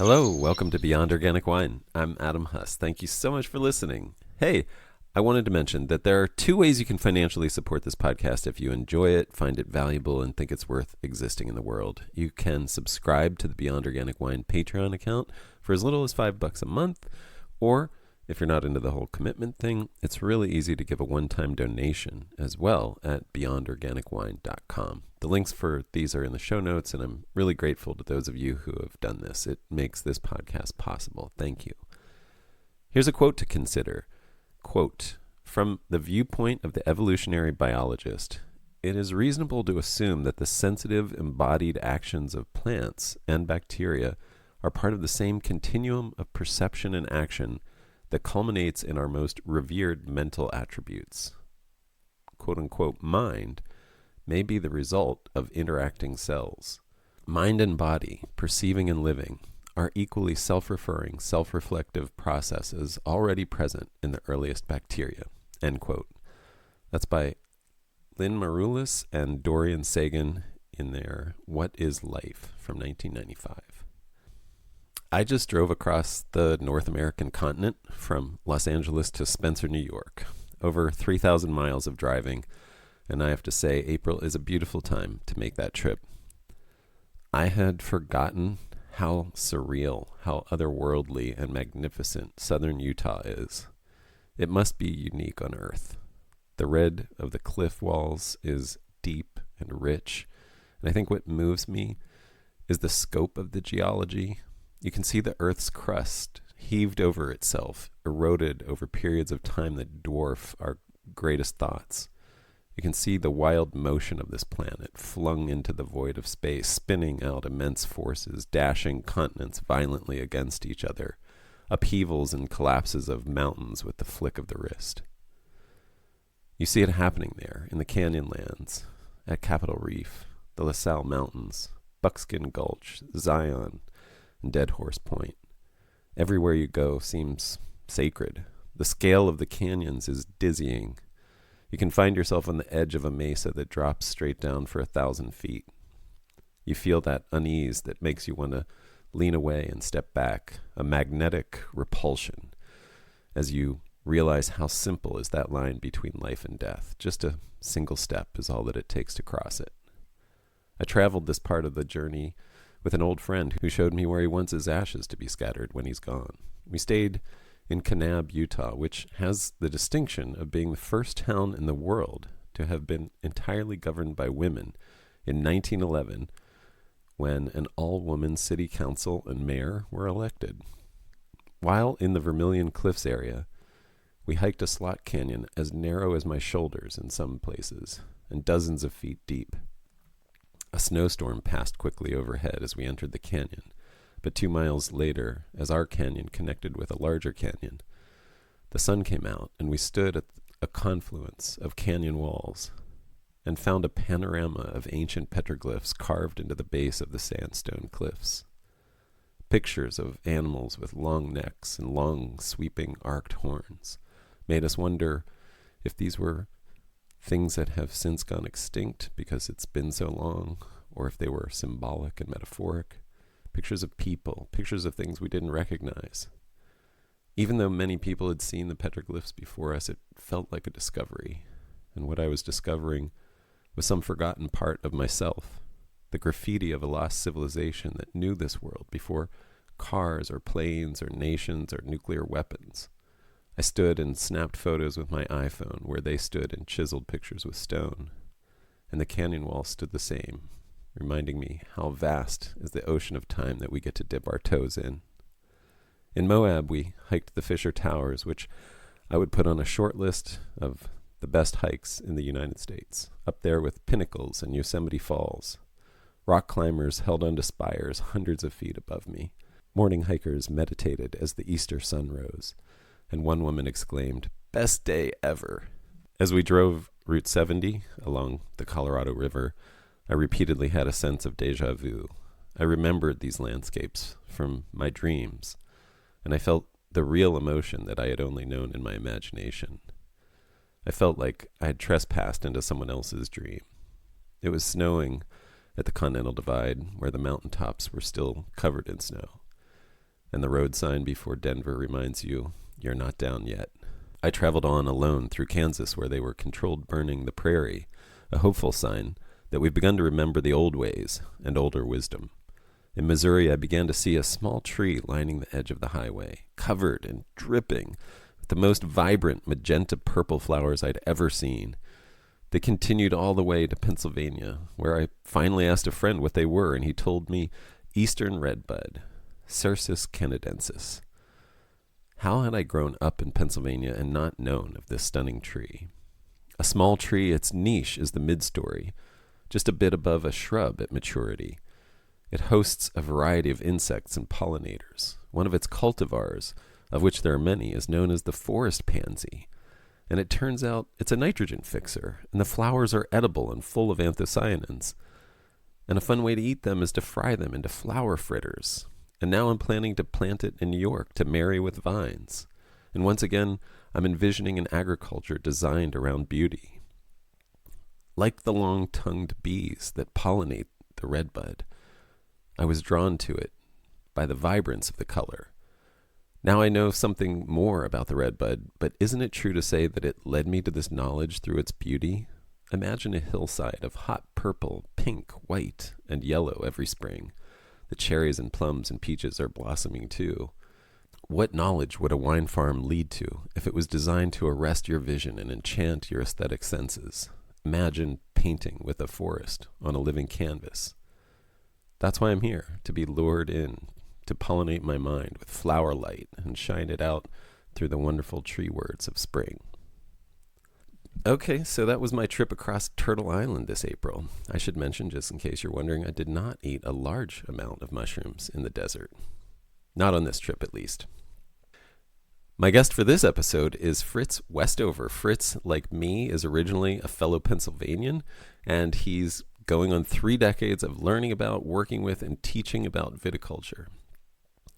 Hello, welcome to Beyond Organic Wine. I'm Adam Huss. Thank you so much for listening. Hey, I wanted to mention that there are two ways you can financially support this podcast if you enjoy it, find it valuable, and think it's worth existing in the world. You can subscribe to the Beyond Organic Wine Patreon account for as little as $5 a month, or if you're not into the whole commitment thing, it's really easy to give a one-time donation as well at beyondorganicwine.com. The links for these are in the show notes, and I'm really grateful to those of you who have done this. It makes this podcast possible. Thank you. Here's a quote to consider. Quote, "From the viewpoint of the evolutionary biologist, it is reasonable to assume that the sensitive embodied actions of plants and bacteria are part of the same continuum of perception and action that culminates in our most revered mental attributes. Quote-unquote mind may be the result of interacting cells. Mind and body, perceiving and living, are equally self-referring, self-reflective processes already present in the earliest bacteria." End quote. That's by Lynn Maroulis and Dorian Sagan in their What is Life from 1995. I just drove across the North American continent from Los Angeles to Spencer, New York. Over 3,000 miles of driving, and I have to say April is a beautiful time to make that trip. I had forgotten how surreal, how otherworldly and magnificent southern Utah is. It must be unique on Earth. The red of the cliff walls is deep and rich, and I think what moves me is the scope of the geology. You can see the Earth's crust heaved over itself, eroded over periods of time that dwarf our greatest thoughts. You can see the wild motion of this planet flung into the void of space, spinning out immense forces, dashing continents violently against each other, upheavals and collapses of mountains with the flick of the wrist. You see it happening there in the Canyonlands, at Capitol Reef, the La Salle Mountains, Buckskin Gulch, Zion, and Dead Horse Point. Everywhere you go seems sacred. The scale of the canyons is dizzying. You can find yourself on the edge of a mesa that drops straight down for 1,000 feet. You feel that unease that makes you want to lean away and step back, a magnetic repulsion, as you realize how simple is that line between life and death. Just a single step is all that it takes to cross it. I traveled this part of the journey with an old friend who showed me where he wants his ashes to be scattered when he's gone. We stayed in Kanab, Utah, which has the distinction of being the first town in the world to have been entirely governed by women in 1911, when an all-woman city council and mayor were elected. While in the Vermilion Cliffs area, we hiked a slot canyon as narrow as my shoulders in some places, and dozens of feet deep. A snowstorm passed quickly overhead as we entered the canyon, but 2 miles later, as our canyon connected with a larger canyon, the sun came out and we stood at a confluence of canyon walls and found a panorama of ancient petroglyphs carved into the base of the sandstone cliffs. Pictures of animals with long necks and long, sweeping, arched horns made us wonder if these were things that have since gone extinct because it's been so long, or if they were symbolic and metaphoric. Pictures of people, pictures of things we didn't recognize. Even though many people had seen the petroglyphs before us, it felt like a discovery. And what I was discovering was some forgotten part of myself, the graffiti of a lost civilization that knew this world before cars or planes or nations or nuclear weapons. I stood and snapped photos with my iPhone where they stood and chiseled pictures with stone. And the canyon wall stood the same, reminding me how vast is the ocean of time that we get to dip our toes in. In Moab, we hiked the Fisher Towers, which I would put on a short list of the best hikes in the United States, up there with Pinnacles and Yosemite Falls. Rock climbers held onto spires hundreds of feet above me. Morning hikers meditated as the Easter sun rose, and one woman exclaimed, "Best day ever." As we drove Route 70 along the Colorado River, I repeatedly had a sense of déjà vu. I remembered these landscapes from my dreams, and I felt the real emotion that I had only known in my imagination. I felt like I had trespassed into someone else's dream. It was snowing at the Continental Divide, where the mountaintops were still covered in snow. and the road sign before Denver reminds you you're not down yet. I traveled on alone through Kansas, where they were controlled burning the prairie, a hopeful sign that we've begun to remember the old ways and older wisdom. In Missouri, I began to see a small tree lining the edge of the highway, covered and dripping with the most vibrant magenta purple flowers I'd ever seen. They continued all the way to Pennsylvania, where I finally asked a friend what they were, and he told me Eastern redbud, Cercis canadensis. How had I grown up in Pennsylvania and not known of this stunning tree? A small tree, its niche is the mid-story, just a bit above a shrub at maturity. It hosts a variety of insects and pollinators. One of its cultivars, of which there are many, is known as the forest pansy. And it turns out it's a nitrogen fixer, and the flowers are edible and full of anthocyanins. And a fun way to eat them is to fry them into flower fritters. And now I'm planning to plant it in New York to marry with vines. And once again, I'm envisioning an agriculture designed around beauty. Like the long-tongued bees that pollinate the redbud, I was drawn to it by the vibrance of the color. Now I know something more about the redbud, but isn't it true to say that it led me to this knowledge through its beauty? Imagine a hillside of hot purple, pink, white, and yellow every spring. The cherries and plums and peaches are blossoming too. What knowledge would a wine farm lead to if it was designed to arrest your vision and enchant your aesthetic senses? Imagine painting with a forest on a living canvas. That's why I'm here, to be lured in, to pollinate my mind with flower light and shine it out through the wonderful tree words of spring. Okay, so that was my trip across Turtle Island this April. I should mention, just in case you're wondering, I did not eat a large amount of mushrooms in the desert. Not on this trip, at least. My guest for this episode is Fritz Westover. Fritz, like me, is originally a fellow Pennsylvanian, and he's going on 3 decades of learning about, working with, and teaching about viticulture.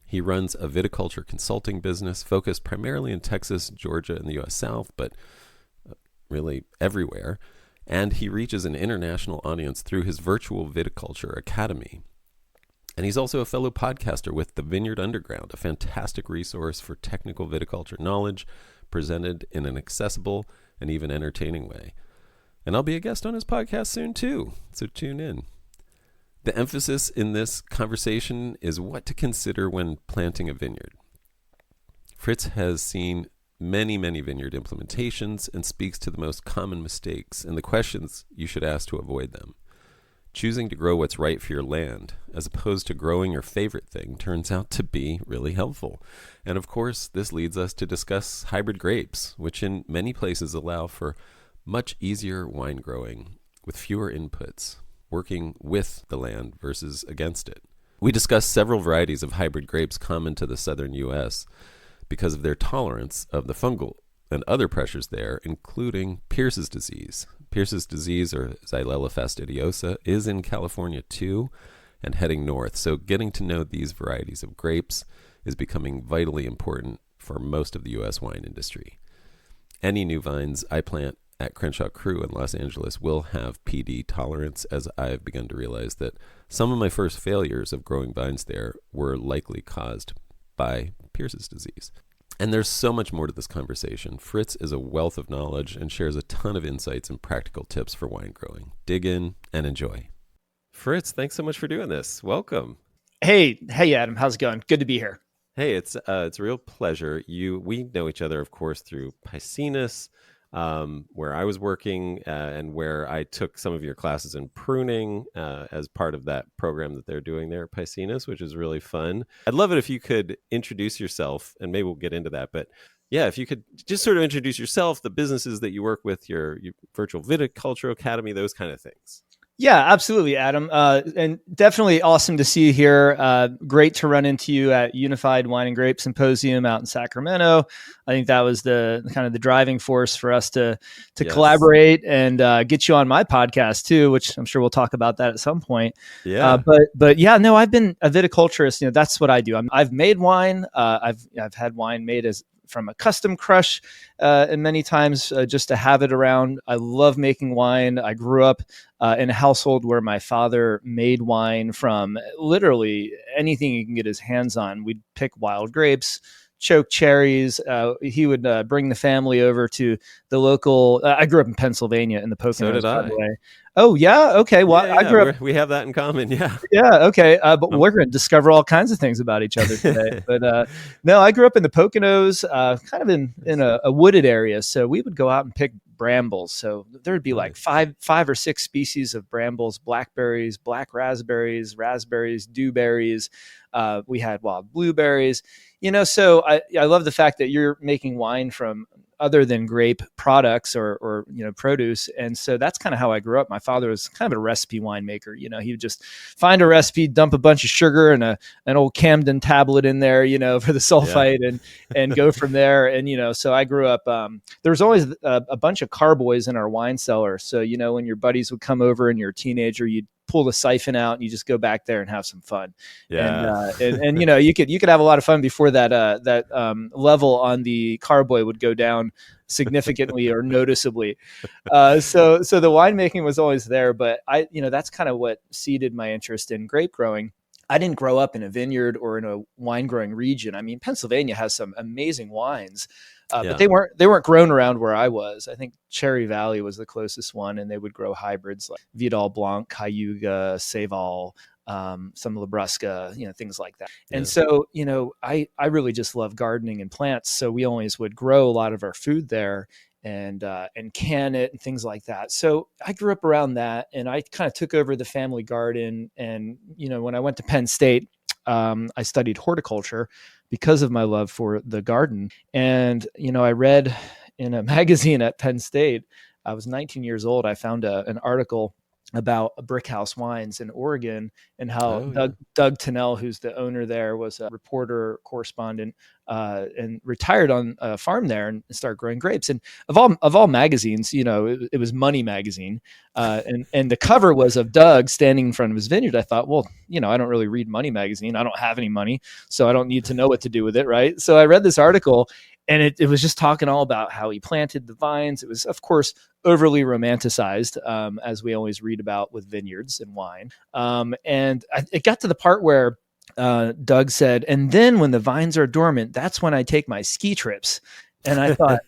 He runs a viticulture consulting business focused primarily in Texas, Georgia, and the U.S. South, but really everywhere. And he reaches an international audience through his Virtual Viticulture Academy. And he's also a fellow podcaster with the Vineyard Underground, a fantastic resource for technical viticulture knowledge presented in an accessible and even entertaining way. And I'll be a guest on his podcast soon too, so tune in. The emphasis in this conversation is what to consider when planting a vineyard. Fritz has seen many vineyard implementations and speaks to the most common mistakes and the questions you should ask to avoid them. Choosing to grow what's right for your land, as opposed to growing your favorite thing, turns out to be really helpful. And of course, this leads us to discuss hybrid grapes, which in many places allow for much easier wine growing with fewer inputs, working with the land versus against it. We discuss several varieties of hybrid grapes common to the southern U.S. because of their tolerance of the fungal and other pressures there, including Pierce's disease. Pierce's disease, or Xylella fastidiosa, is in California too and heading north. So getting to know these varieties of grapes is becoming vitally important for most of the U.S. wine industry. Any new vines I plant at Crenshaw Crew in Los Angeles will have PD tolerance, as I've begun to realize that some of my first failures of growing vines there were likely caused by Pierce's disease. And there's so much more to this conversation. Fritz is a wealth of knowledge and shares a ton of insights and practical tips for wine growing. Dig in and enjoy. Fritz, thanks so much for doing this. Welcome. Hey, Adam. How's it going? Good to be here. Hey, it's a real pleasure. We know each other, of course, through Piscinus, where I was working and where I took some of your classes in pruning as part of that program that they're doing there at Piscinus, which is really fun. I'd love it if you could introduce yourself, and maybe we'll get into that. But yeah, if you could just sort of introduce yourself, the businesses that you work with, your Virtual Viticulture Academy, those kind of things. Yeah, absolutely, Adam. And definitely awesome to see you here. Great to run into you at Unified Wine and Grape Symposium out in Sacramento. I think that was the kind of the driving force for us to yes. collaborate and get you on my podcast too, which I'm sure we'll talk about that at some point. Yeah. But yeah, no, I've been a viticulturist. That's what I do. I've made wine. I've had wine made as from a custom crush, and many times just to have it around. I love making wine. I grew up in a household where my father made wine from literally anything he can get his hands on. We'd pick wild grapes, choke cherries. He would bring the family over to the local. I grew up in Pennsylvania in the Poconos, So did by I. the way. Oh yeah, okay. Well, Yeah, I grew up. we have that in common. Yeah. Yeah, okay. But we're going to discover all kinds of things about each other today. But no, I grew up in the Poconos, kind of in a wooded area. So we would go out and pick brambles. So there'd be like five or six species of brambles: blackberries, black raspberries, dewberries. We had wild blueberries. So I love the fact that you're making wine from other than grape products or produce. And so that's kind of how I grew up. My father was kind of a recipe winemaker. He would just find a recipe, dump a bunch of sugar and an old Camden tablet in there, for the sulfite and go from there. And, so I grew up, there was always a bunch of carboys in our wine cellar. So, when your buddies would come over and you're a teenager, you'd pull the siphon out and you just go back there and have some fun. Yeah. And you could have a lot of fun before that level on the carboy would go down significantly or noticeably. So the winemaking was always there, but that's kind of what seeded my interest in grape growing. I didn't grow up in a vineyard or in a wine growing region. I mean, Pennsylvania has some amazing wines. But they weren't grown around where I was. I think Cherry Valley was the closest one, and they would grow hybrids like Vidal Blanc, Cayuga, Saval, some Labrusca, things like that. And so, I really just love gardening and plants. So we always would grow a lot of our food there and can it and things like that. So I grew up around that, and I kind of took over the family garden. And, when I went to Penn State, I studied horticulture because of my love for the garden. And, I read in a magazine at Penn State, I was 19 years old. I found an article about Brickhouse Wines in Oregon and how Doug Tennell, who's the owner there, was a reporter correspondent and retired on a farm there and started growing grapes. And of all magazines, it was Money magazine, and the cover was of Doug standing in front of his vineyard. I thought, well, I don't really read Money magazine. I don't have any money, so I don't need to know what to do with it, right? So I read this article. And it was just talking all about how he planted the vines. It was, of course, overly romanticized, as we always read about with vineyards and wine. It got to the part where Doug said, and then when the vines are dormant, that's when I take my ski trips. And I thought,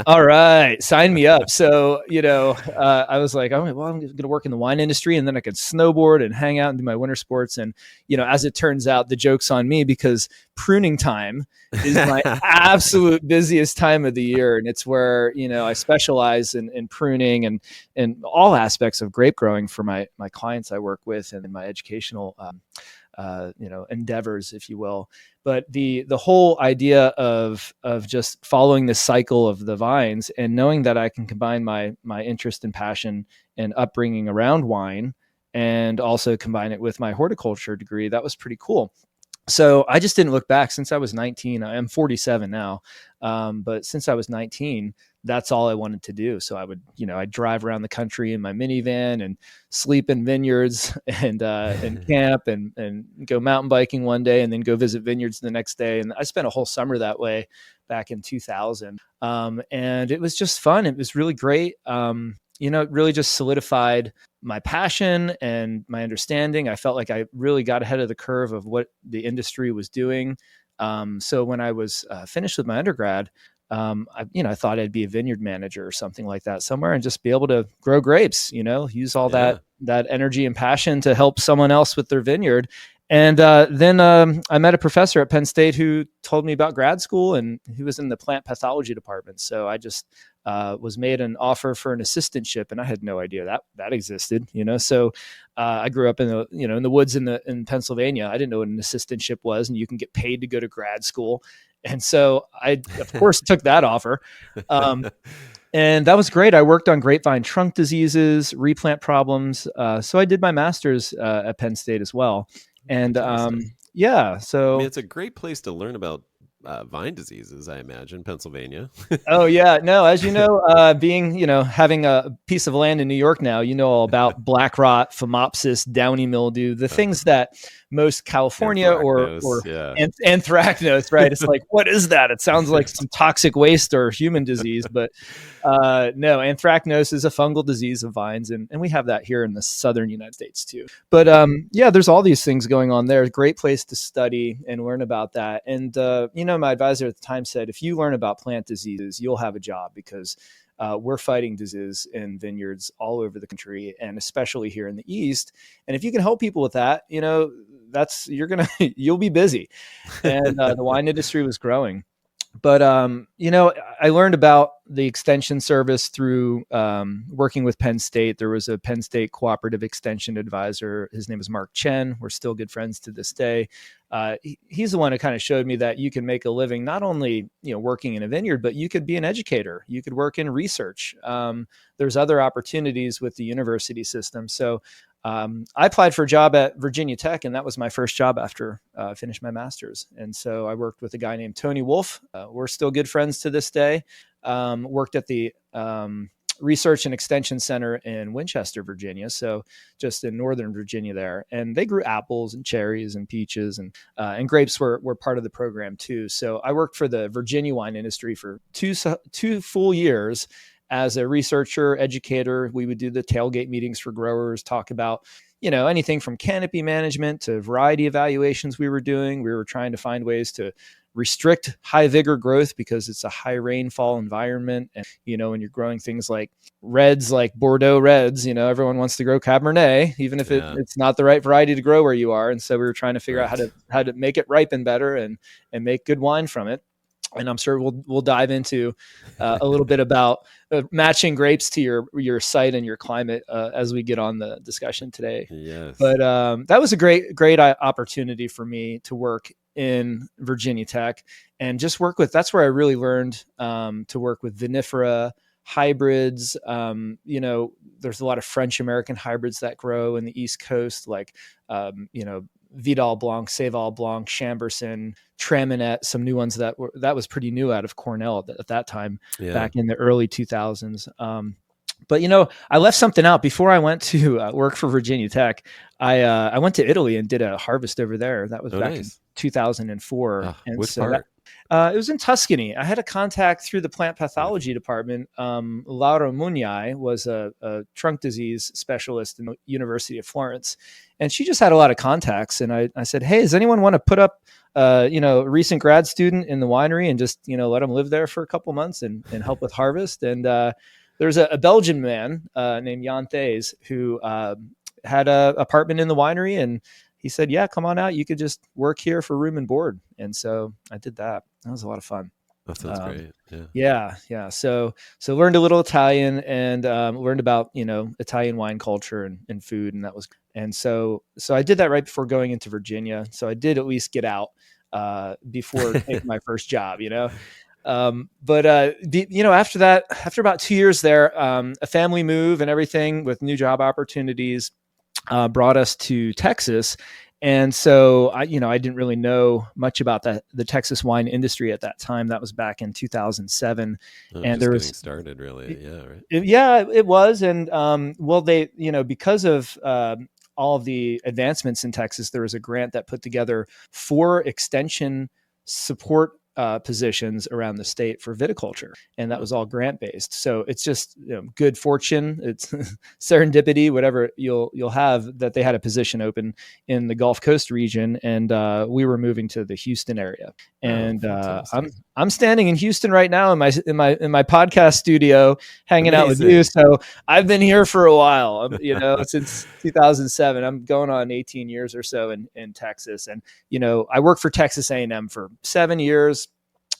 all right, sign me up. So, I was like, I'm going to work in the wine industry, and then I could snowboard and hang out and do my winter sports. And, as it turns out, the joke's on me because pruning time is my absolute busiest time of the year. And it's where, I specialize in pruning and all aspects of grape growing for my clients I work with and in my educational endeavors, if you will. But the whole idea of just following the cycle of the vines and knowing that I can combine my interest and passion and upbringing around wine and also combine it with my horticulture degree, that was pretty cool. So I just didn't look back since I was 19. I am 47 now. But since I was 19, that's all I wanted to do. So I would, I'd drive around the country in my minivan and sleep in vineyards and camp and go mountain biking one day and then go visit vineyards the next day. And I spent a whole summer that way back in 2000. And it was just fun. It was really great. It really just solidified my passion and my understanding. I felt like I really got ahead of the curve of what the industry was doing. So when I was finished with my undergrad, I thought I'd be a vineyard manager or something like that somewhere and just be able to grow grapes, use all that energy and passion to help someone else with their vineyard. And then I met a professor at Penn State who told me about grad school, and he was in the plant pathology department. So I just was made an offer for an assistantship, and I had no idea that existed. So I grew up in the woods in Pennsylvania. I didn't know what an assistantship was, and you can get paid to go to grad school. And so I, of course, took that offer. And that was great. I worked on grapevine trunk diseases, replant problems. So I did my master's at Penn State as well. And so I mean, it's a great place to learn about vine diseases, I imagine, Pennsylvania. Oh yeah, no, as you know, having a piece of land in New York now, all about black rot, phomopsis, downy mildew, the things that most California or Anthracnose, yeah. anthracnose, right? It's like, what is that? It sounds like some toxic waste or human disease, but no, anthracnose is a fungal disease of vines, and we have that here in the southern United States too. But yeah, there's all these things going on there. Great place to study and learn about that. And my advisor at the time said, if you learn about plant diseases, you'll have a job, because we're fighting disease in vineyards all over the country, and especially here in the East. And if you can help people with that, you'll be busy. And the wine industry was growing. But, I learned about the extension service through working with Penn State. There was a Penn State cooperative extension advisor. His name is Mark Chen. We're still good friends to this day. He's the one who kind of showed me that you can make a living, not only, working in a vineyard, but you could be an educator. You could work in research. There's other opportunities with the university system. So I applied for a job at Virginia Tech, and that was my first job after I finished my master's. And so I worked with a guy named Tony Wolf. We're still good friends to this day. Worked at the Research and Extension Center in Winchester, Virginia. So just in Northern Virginia there. And they grew apples and cherries and peaches, and grapes were part of the program too. So I worked for the Virginia wine industry for two full years. As a researcher, educator, we would do the tailgate meetings for growers, talk about, anything from canopy management to variety evaluations we were doing. We were trying to find ways to restrict high vigor growth because it's a high rainfall environment. And, when you're growing things like reds, like Bordeaux reds, everyone wants to grow Cabernet, even if it's not the right variety to grow where you are. And so we were trying to figure out how to make it ripen better and make good wine from it. And I'm sure we'll dive into a little bit about matching grapes to your site and your climate as we get on the discussion today. Yes. But that was a great opportunity for me to work in Virginia Tech and just work with. That's where I really learned to work with vinifera hybrids. There's a lot of French American hybrids that grow in the East Coast, like Vidal Blanc, Saval Blanc, Chamberson, Traminette, some new ones that was pretty new out of Cornell at that time, back in the early 2000s. But I left something out before I went to work for Virginia Tech. I went to Italy and did a harvest over there. That was back in 2004. And which so part? It was in Tuscany. I had a contact through the plant pathology department. Laura Mugnai was a trunk disease specialist in the University of Florence, and she just had a lot of contacts. And I said, hey, does anyone want to put up, a recent grad student in the winery and just, let them live there for a couple months and help with harvest? And there's a Belgian man named Jan Thays who had an apartment in the winery, and he said, yeah, come on out. You could just work here for room and board. And so I did that. That was a lot of fun. That sounds great. Yeah. So learned a little Italian and learned about, Italian wine culture and food. And so I did that right before going into Virginia. So I did at least get out before taking my first job, But after that, after about 2 years there, a family move and everything with new job opportunities brought us to Texas. And so I didn't really know much about the Texas wine industry at that time. That was back in 2007. And there was getting started really. It was. And they, because of all of the advancements in Texas, there was a grant that put together 4 extension support positions around the state for viticulture, and that was all grant based. So it's just good fortune, it's serendipity, whatever you'll have, that they had a position open in the Gulf Coast region, and we were moving to the Houston area. And I'm standing in Houston right now in my podcast studio, hanging out with you. So I've been here for a while, since 2007. I'm going on 18 years or so in Texas, and I worked for Texas A&M for 7 years.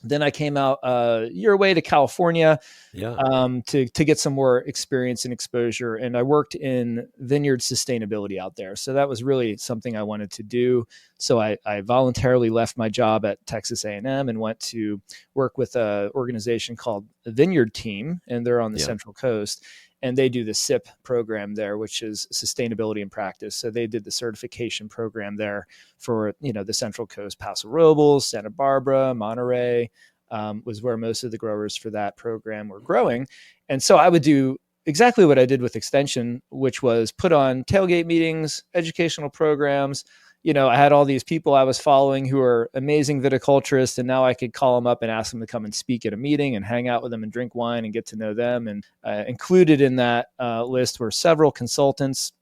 Then I came out a year away to California to get some more experience and exposure. And I worked in vineyard sustainability out there. So that was really something I wanted to do. So I voluntarily left my job at Texas A&M and went to work with an organization called the Vineyard Team, and they're on the Central Coast. And they do the SIP program there, which is sustainability in practice. So they did the certification program there for, the Central Coast, Paso Robles, Santa Barbara, Monterey, was where most of the growers for that program were growing. And so I would do exactly what I did with Extension, which was put on tailgate meetings, educational programs, I had all these people I was following who are amazing viticulturists, and now I could call them up and ask them to come and speak at a meeting and hang out with them and drink wine and get to know them. And included in that list were several consultants.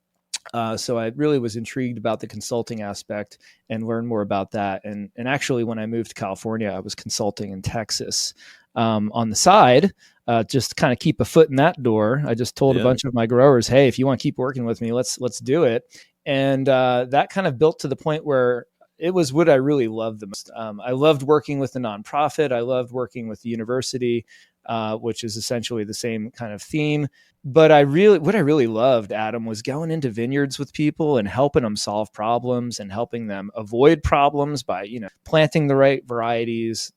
So I really was intrigued about the consulting aspect and learned more about that. And actually, when I moved to California, I was consulting in Texas on the side, just to kind of keep a foot in that door. I just told a bunch of my growers, hey, if you want to keep working with me, let's do it. And that kind of built to the point where it was what I really loved the most. I loved working with the nonprofit. I loved working with the university, which is essentially the same kind of theme. But what I really loved, Adam, was going into vineyards with people and helping them solve problems and helping them avoid problems by, planting the right varieties,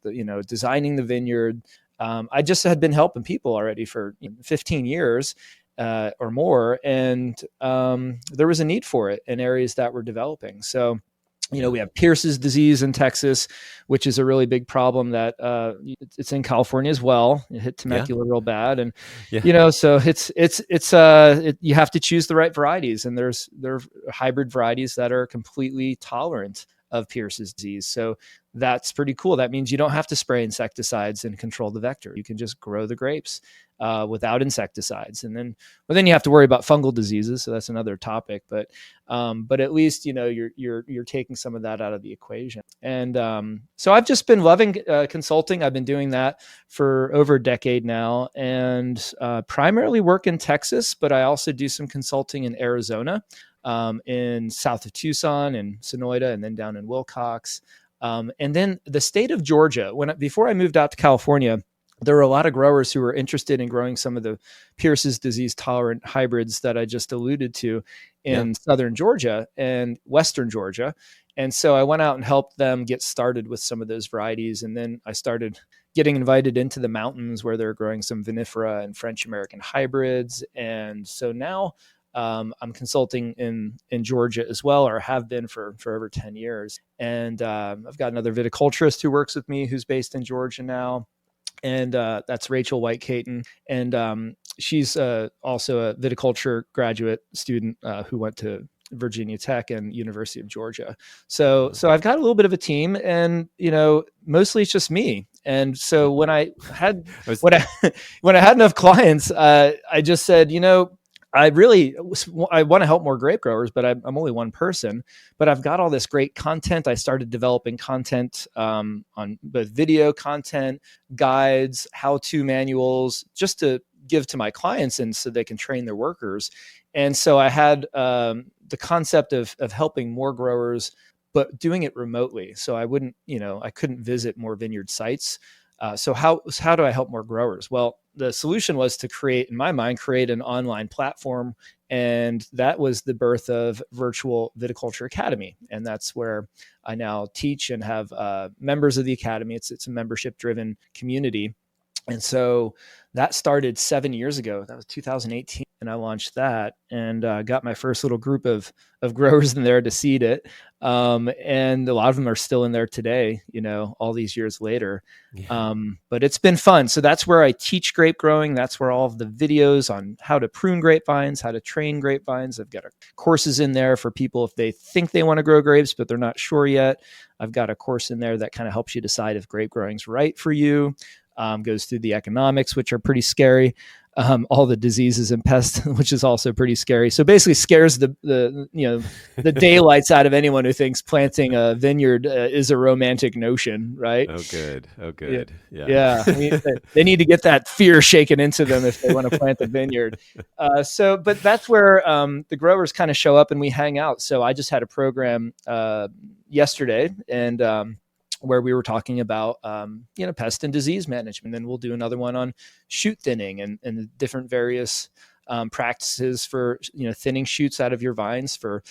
designing the vineyard. I just had been helping people already for 15 years or more. And there was a need for it in areas that were developing. So, we have Pierce's disease in Texas, which is a really big problem that it's in California as well. It hit Temecula real bad. And, so you have to choose the right varieties, and there are hybrid varieties that are completely tolerant of Pierce's disease. So that's pretty cool. That means you don't have to spray insecticides and control the vector. You can just grow the grapes without insecticides. And then you have to worry about fungal diseases. So that's another topic, but at least, you're taking some of that out of the equation. And so I've just been loving consulting. I've been doing that for over a decade now, and primarily work in Texas, but I also do some consulting in Arizona, in south of Tucson and Sonoyta, and then down in Wilcox. And then the state of Georgia, before I moved out to California, there were a lot of growers who were interested in growing some of the Pierce's disease tolerant hybrids that I just alluded to in southern Georgia and western Georgia. And so I went out and helped them get started with some of those varieties. And then I started getting invited into the mountains where they're growing some vinifera and French American hybrids. And so now I'm consulting in Georgia as well, or have been for over 10 years. And I've got another viticulturist who works with me who's based in Georgia now. And that's Rachel White-Caton. And she's also a viticulture graduate student who went to Virginia Tech and University of Georgia. So I've got a little bit of a team, and mostly it's just me. And so when I had enough clients, I just said, I want to help more grape growers, but I'm only one person, but I've got all this great content. I started developing content on both video content, guides, how-to manuals, just to give to my clients and so they can train their workers. And so I had the concept of helping more growers, but doing it remotely. So I couldn't visit more vineyard sites. So how do I help more growers? Well, the solution was to create an online platform. And that was the birth of Virtual Viticulture Academy. And that's where I now teach and have members of the Academy. It's a membership driven community. And so that started 7 years ago. That was 2018. And I launched that and got my first little group of growers in there to seed it. And a lot of them are still in there today, all these years later. Yeah. But it's been fun. So that's where I teach grape growing. That's where all of the videos on how to prune grapevines, how to train grapevines. I've got courses in there for people if they think they want to grow grapes, but they're not sure yet. I've got a course in there that kind of helps you decide if grape growing's right for you. Goes through the economics, which are pretty scary. All the diseases and pests, which is also pretty scary. So basically scares the daylights out of anyone who thinks planting a vineyard is a romantic notion, right? Oh, good. Yeah. They need to get that fear shaken into them if they want to plant a vineyard. But that's where the growers kind of show up and we hang out. So I just had a program yesterday and where we were talking about, pest and disease management. Then we'll do another one on shoot thinning and the different various practices for, thinning shoots out of your vines for,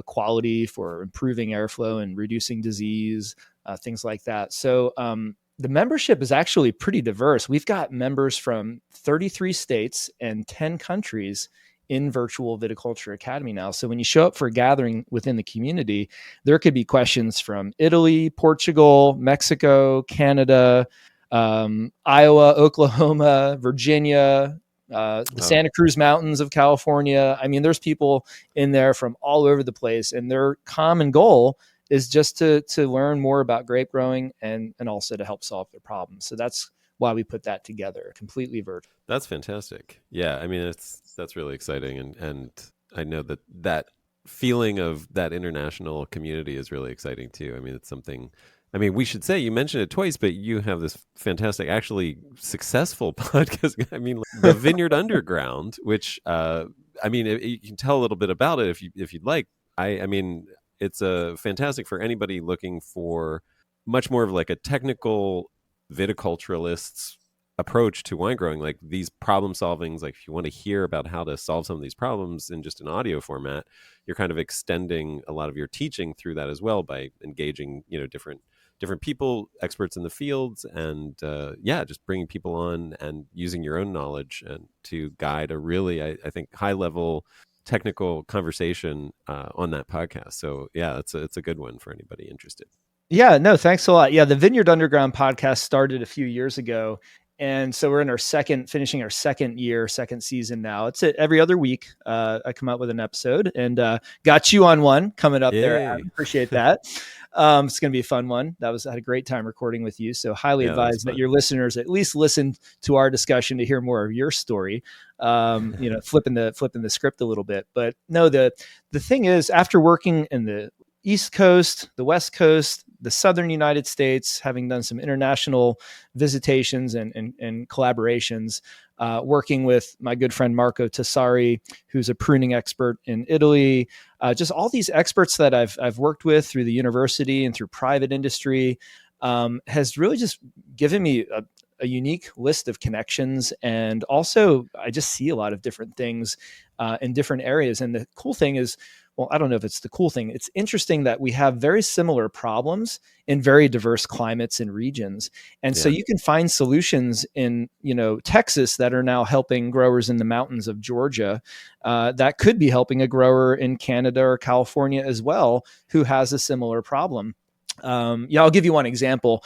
quality, for improving airflow and reducing disease, things like that. So the membership is actually pretty diverse. We've got members from 33 states and 10 countries in Virtual Viticulture Academy now. So when you show up for a gathering within the community, there could be questions from Italy, Portugal, Mexico, Canada, Iowa, Oklahoma, Virginia, the Santa Cruz Mountains of California. I mean, there's people in there from all over the place, and their common goal is just to learn more about grape growing and also to help solve their problems. So that's why we put that together, completely virtual. That's fantastic. Yeah, I mean, that's really exciting, and I know that feeling of that international community is really exciting too. I mean, it's something. I mean, we should say you mentioned it twice, but you have this fantastic, actually successful podcast. I mean, the Vineyard Underground, which I mean, you can tell a little bit about it if you'd like. I mean, it's fantastic for anybody looking for much more of like a technical viticulturalist's approach to wine growing, like these problem solvings. Like if you want to hear about how to solve some of these problems in just an audio format, you're kind of extending a lot of your teaching through that as well by engaging, different people, experts in the fields, and just bringing people on and using your own knowledge and to guide a really, I think, high level technical conversation on that podcast. So yeah, it's a good one for anybody interested. Yeah, no, thanks a lot. Yeah, the Vineyard Underground podcast started a few years ago. And so we're in finishing our second season now. It's every other week. I come out with an episode, and got you on one coming up. Yay. There. I appreciate that. It's going to be a fun one. I had a great time recording with you. So highly advise that your listeners at least listen to our discussion to hear more of your story. Flipping the script a little bit. But no, the thing is, after working in the East Coast, the West Coast, the Southern United States, having done some international visitations and collaborations, working with my good friend Marco Tassari, who's a pruning expert in Italy, just all these experts that I've worked with through the university and through private industry, has really just given me a unique list of connections. And also I just see a lot of different things in different areas. And the cool thing is, well, I don't know if it's the cool thing. It's interesting that we have very similar problems in very diverse climates and regions. And so you can find solutions in, Texas that are now helping growers in the mountains of Georgia, that could be helping a grower in Canada or California as well, who has a similar problem. I'll give you one example.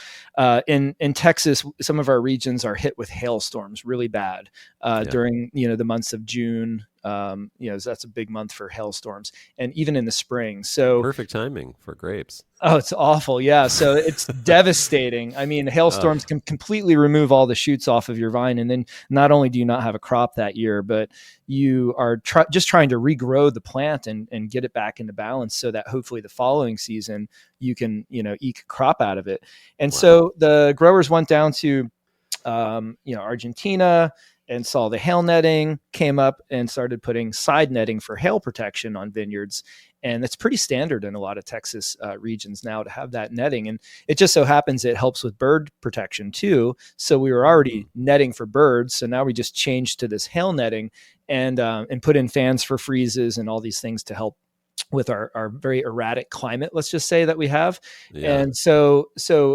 In Texas, some of our regions are hit with hailstorms really bad during the months of June. That's a big month for hailstorms, and even in the spring. So perfect timing for grapes. Oh, it's awful. Yeah. So it's devastating. I mean, hailstorms can completely remove all the shoots off of your vine. And then not only do you not have a crop that year, but you are just trying to regrow the plant and get it back into balance so that hopefully the following season you can, eke a crop out of it. And so the growers went down to, Argentina and saw the hail netting, came up and started putting side netting for hail protection on vineyards. And it's pretty standard in a lot of Texas regions now to have that netting. And it just so happens it helps with bird protection too. So we were already netting for birds. So now we just changed to this hail netting and put in fans for freezes and all these things to help with our very erratic climate, let's just say, that we have. Yeah. And so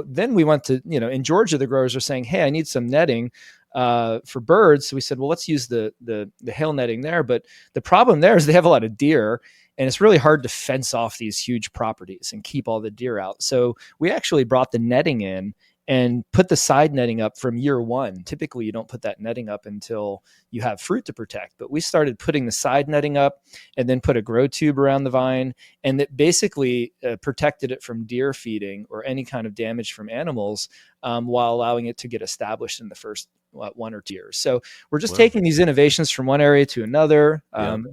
then we went to, in Georgia, the growers are saying, hey, I need some netting for birds. So we said, well, let's use the hail netting there. But the problem there is they have a lot of deer, and it's really hard to fence off these huge properties and keep all the deer out. So we actually brought the netting in and put the side netting up from year one. Typically, you don't put that netting up until you have fruit to protect. But we started putting the side netting up and then put a grow tube around the vine. And it basically protected it from deer feeding or any kind of damage from animals while allowing it to get established in the first 1 or 2 years. So we're just taking these innovations from one area to another.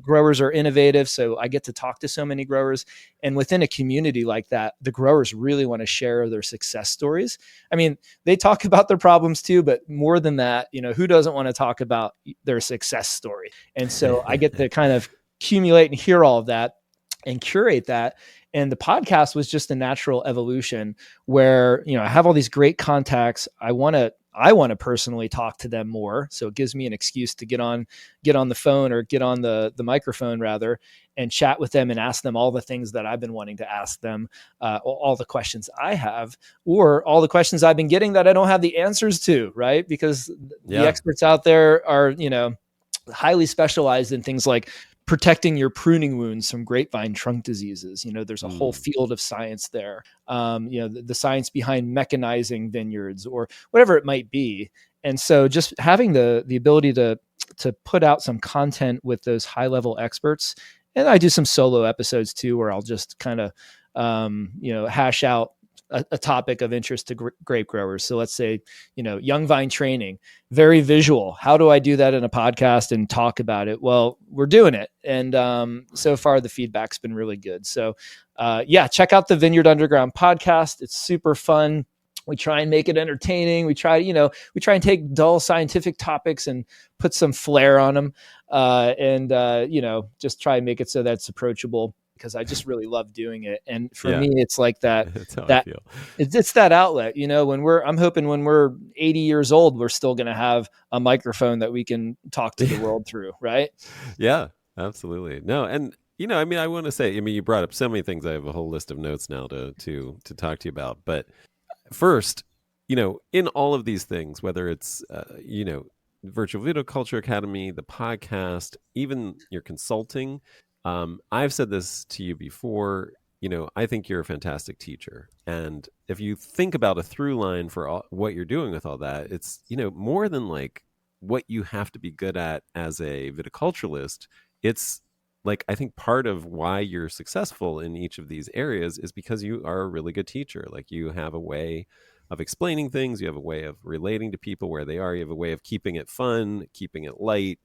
Growers are innovative. So I get to talk to so many growers. And within a community like that, the growers really want to share their success stories. I mean, they talk about their problems too, but more than that, who doesn't want to talk about their success story? And so I get to kind of accumulate and hear all of that and curate that. And the podcast was just a natural evolution where, I have all these great contacts. I want to personally talk to them more. So it gives me an excuse to get on the phone or get on the microphone rather, and chat with them and ask them all the things that I've been wanting to ask them, all the questions I have, or all the questions I've been getting that I don't have the answers to, right? Because the experts out there are, highly specialized in things like protecting your pruning wounds from grapevine trunk diseases. There's a whole field of science there. The science behind mechanizing vineyards or whatever it might be. And so just having the ability to put out some content with those high level experts, and I do some solo episodes too, where I'll just kind of hash out a topic of interest to grape growers. So let's say, young vine training, very visual. How do I do that in a podcast and talk about it? Well, we're doing it. And so far the feedback's been really good. So check out the Vineyard Underground podcast. It's super fun. We try and make it entertaining. We try and take dull scientific topics and put some flair on them. Just try and make it so that's approachable, because I just really love doing it. And for me, it's like that, That's how I feel. It's that outlet, I'm hoping when we're 80 years old, we're still going to have a microphone that we can talk to the world through. Right. Yeah, absolutely. No. And, I want to say, you brought up so many things. I have a whole list of notes now to talk to you about. But first, in all of these things, whether it's, Virtual Viticulture Academy, the podcast, even your consulting, I've said this to you before, I think you're a fantastic teacher. And if you think about a through line for what you're doing with all that, it's, more than like what you have to be good at as a viticulturalist. It's like, I think part of why you're successful in each of these areas is because you are a really good teacher. Like, you have a way of explaining things. You have a way of relating to people where they are. You have a way of keeping it fun, keeping it light,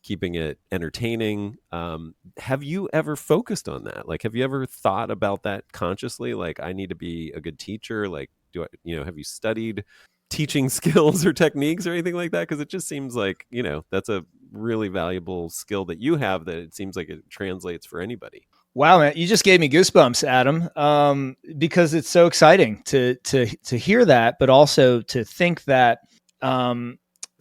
keeping it entertaining. Have you ever focused on that? Like, have you ever thought about that consciously? Like, I need to be a good teacher. Like, have you studied teaching skills or techniques or anything like that? Because it just seems like, that's a really valuable skill that you have, that it seems like it translates for anybody. Wow, man, you just gave me goosebumps, Adam, because it's so exciting to hear that, but also to think that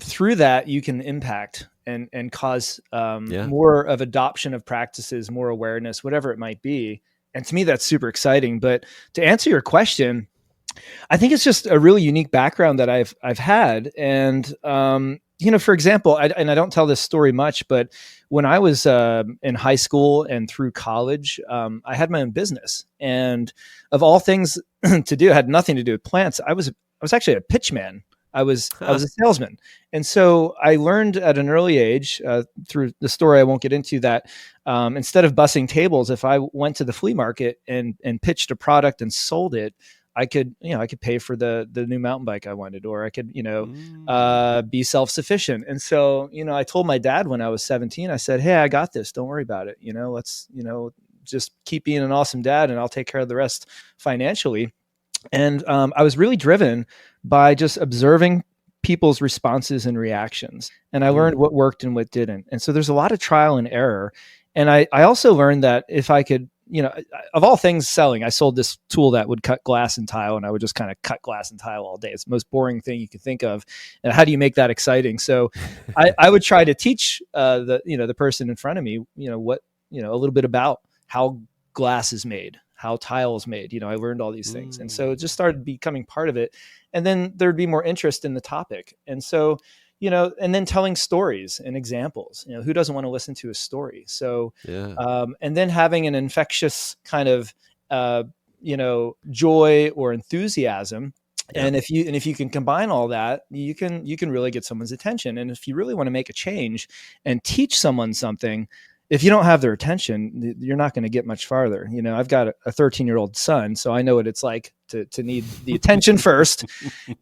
through that you can impact and cause more of adoption of practices, more awareness, whatever it might be. And to me, that's super exciting. But to answer your question, I think it's just a really unique background that I've had. And, for example, I don't tell this story much, but when I was in high school and through college, I had my own business. And of all things to do, it had nothing to do with plants. I was actually a pitchman. I was a salesman. And so I learned at an early age through the story I won't get into, that instead of bussing tables, if I went to the flea market and pitched a product and sold it, I could pay for the new mountain bike I wanted, or I could, be self-sufficient. And so, I told my dad when I was 17, I said, "Hey, I got this. Don't worry about it. Let's, just keep being an awesome dad, and I'll take care of the rest financially." And I was really driven by just observing people's responses and reactions. And I learned what worked and what didn't. And so there's a lot of trial and error. And I also learned that if I could, of all things selling, I sold this tool that would cut glass and tile, and I would just kind of cut glass and tile all day. It's the most boring thing you can think of. And how do you make that exciting? So I would try to teach the person in front of me, what, a little bit about how glass is made, how tile is made. I learned all these things. And so it just started becoming part of it. And then there'd be more interest in the topic. And so, and then telling stories and examples, who doesn't want to listen to a story? So, and then having an infectious kind of, joy or enthusiasm. Yeah. And if you can combine all that, you can really get someone's attention. And if you really want to make a change and teach someone something, if you don't have their attention, you're not going to get much farther. I've got a 13-year-old son, so I know what it's like to need the attention first,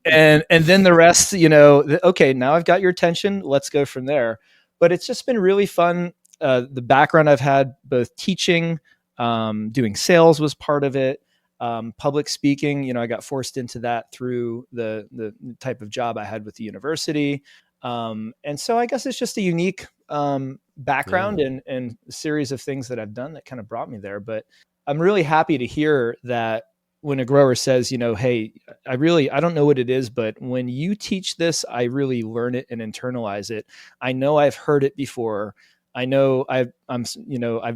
and then the rest. Okay, now I've got your attention. Let's go from there. But it's just been really fun. The background I've had, both teaching, doing sales was part of it. Public speaking, I got forced into that through the type of job I had with the university. And so I guess it's just a unique background and a series of things that I've done that kind of brought me there. But I'm really happy to hear that when a grower says, hey, I don't know what it is, but when you teach this, I really learn it and internalize it. I know I've heard it before. I know I've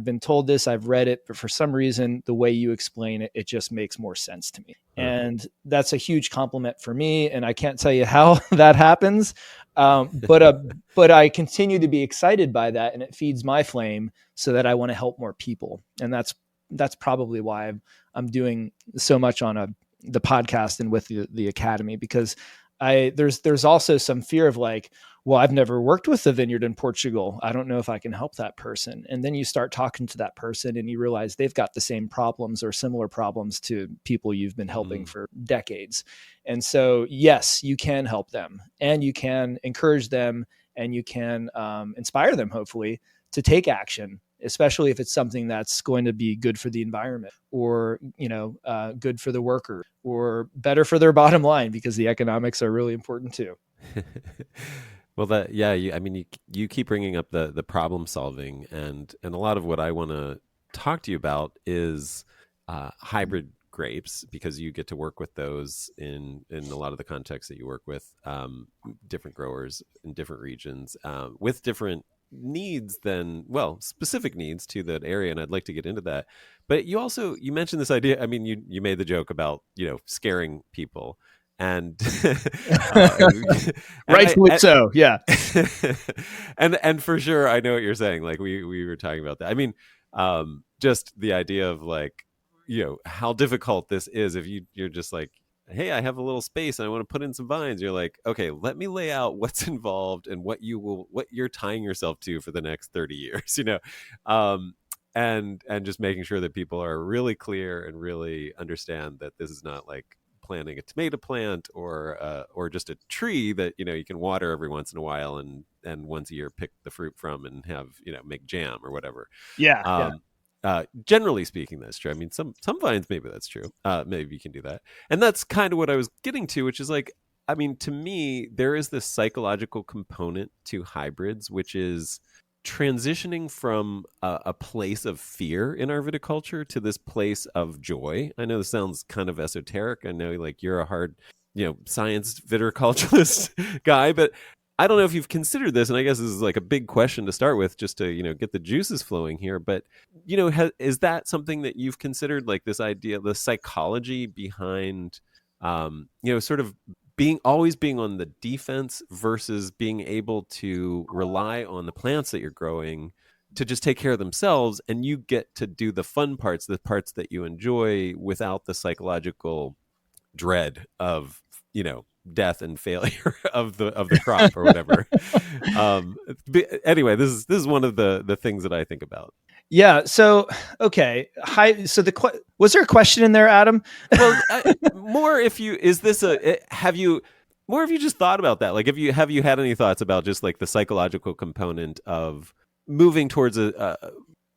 been told this, I've read it, but for some reason, the way you explain it, it just makes more sense to me. And that's a huge compliment for me. And I can't tell you how that happens. But I continue to be excited by that, and it feeds my flame so that I want to help more people. And that's probably why I'm doing so much on the podcast and with the academy, because there's also some fear of like, well, I've never worked with a vineyard in Portugal. I don't know if I can help that person. And then you start talking to that person and you realize they've got the same problems or similar problems to people you've been helping for decades. And so, yes, you can help them and you can encourage them and you can inspire them, hopefully, to take action, especially if it's something that's going to be good for the environment or, good for the worker or better for their bottom line, because the economics are really important too. Well, you keep bringing up the problem solving, and a lot of what I want to talk to you about is hybrid grapes, because you get to work with those in a lot of the contexts that you work with, different growers in different regions with different needs specific needs to that area, and I'd like to get into that. But you mentioned this idea. I mean, you made the joke about scaring people. And Rightfully so, yeah. and for sure, I know what you're saying. Like we were talking about that. I mean, just the idea of like, how difficult this is if you're just like, hey, I have a little space and I want to put in some vines. You're like, okay, let me lay out what's involved and what you're tying yourself to for the next 30 years, and just making sure that people are really clear and really understand that this is not like planting a tomato plant or just a tree that you can water every once in a while and once a year pick the fruit from and have make jam or whatever. Yeah. Generally speaking, that's true. I mean, some vines, maybe that's true. Maybe you can do that, and that's kind of what I was getting to, which is like, I mean, to me, there is this psychological component to hybrids, which is transitioning from a place of fear in our viticulture to this place of joy. I know this sounds kind of esoteric. I know like you're a hard, science viticulturist guy, but I don't know if you've considered this. And I guess this is like a big question to start with, just to, get the juices flowing here. But, is that something that you've considered, like this idea, the psychology behind, sort of always being on the defense versus being able to rely on the plants that you're growing to just take care of themselves, and you get to do the fun parts, the parts that you enjoy, without the psychological dread of death and failure of the crop or whatever. Anyway, this is one of the things that I think about. Yeah. So, okay. So was there a question in there, Adam? Well, more if you just thought about that? Like, have you had any thoughts about just like the psychological component of moving towards a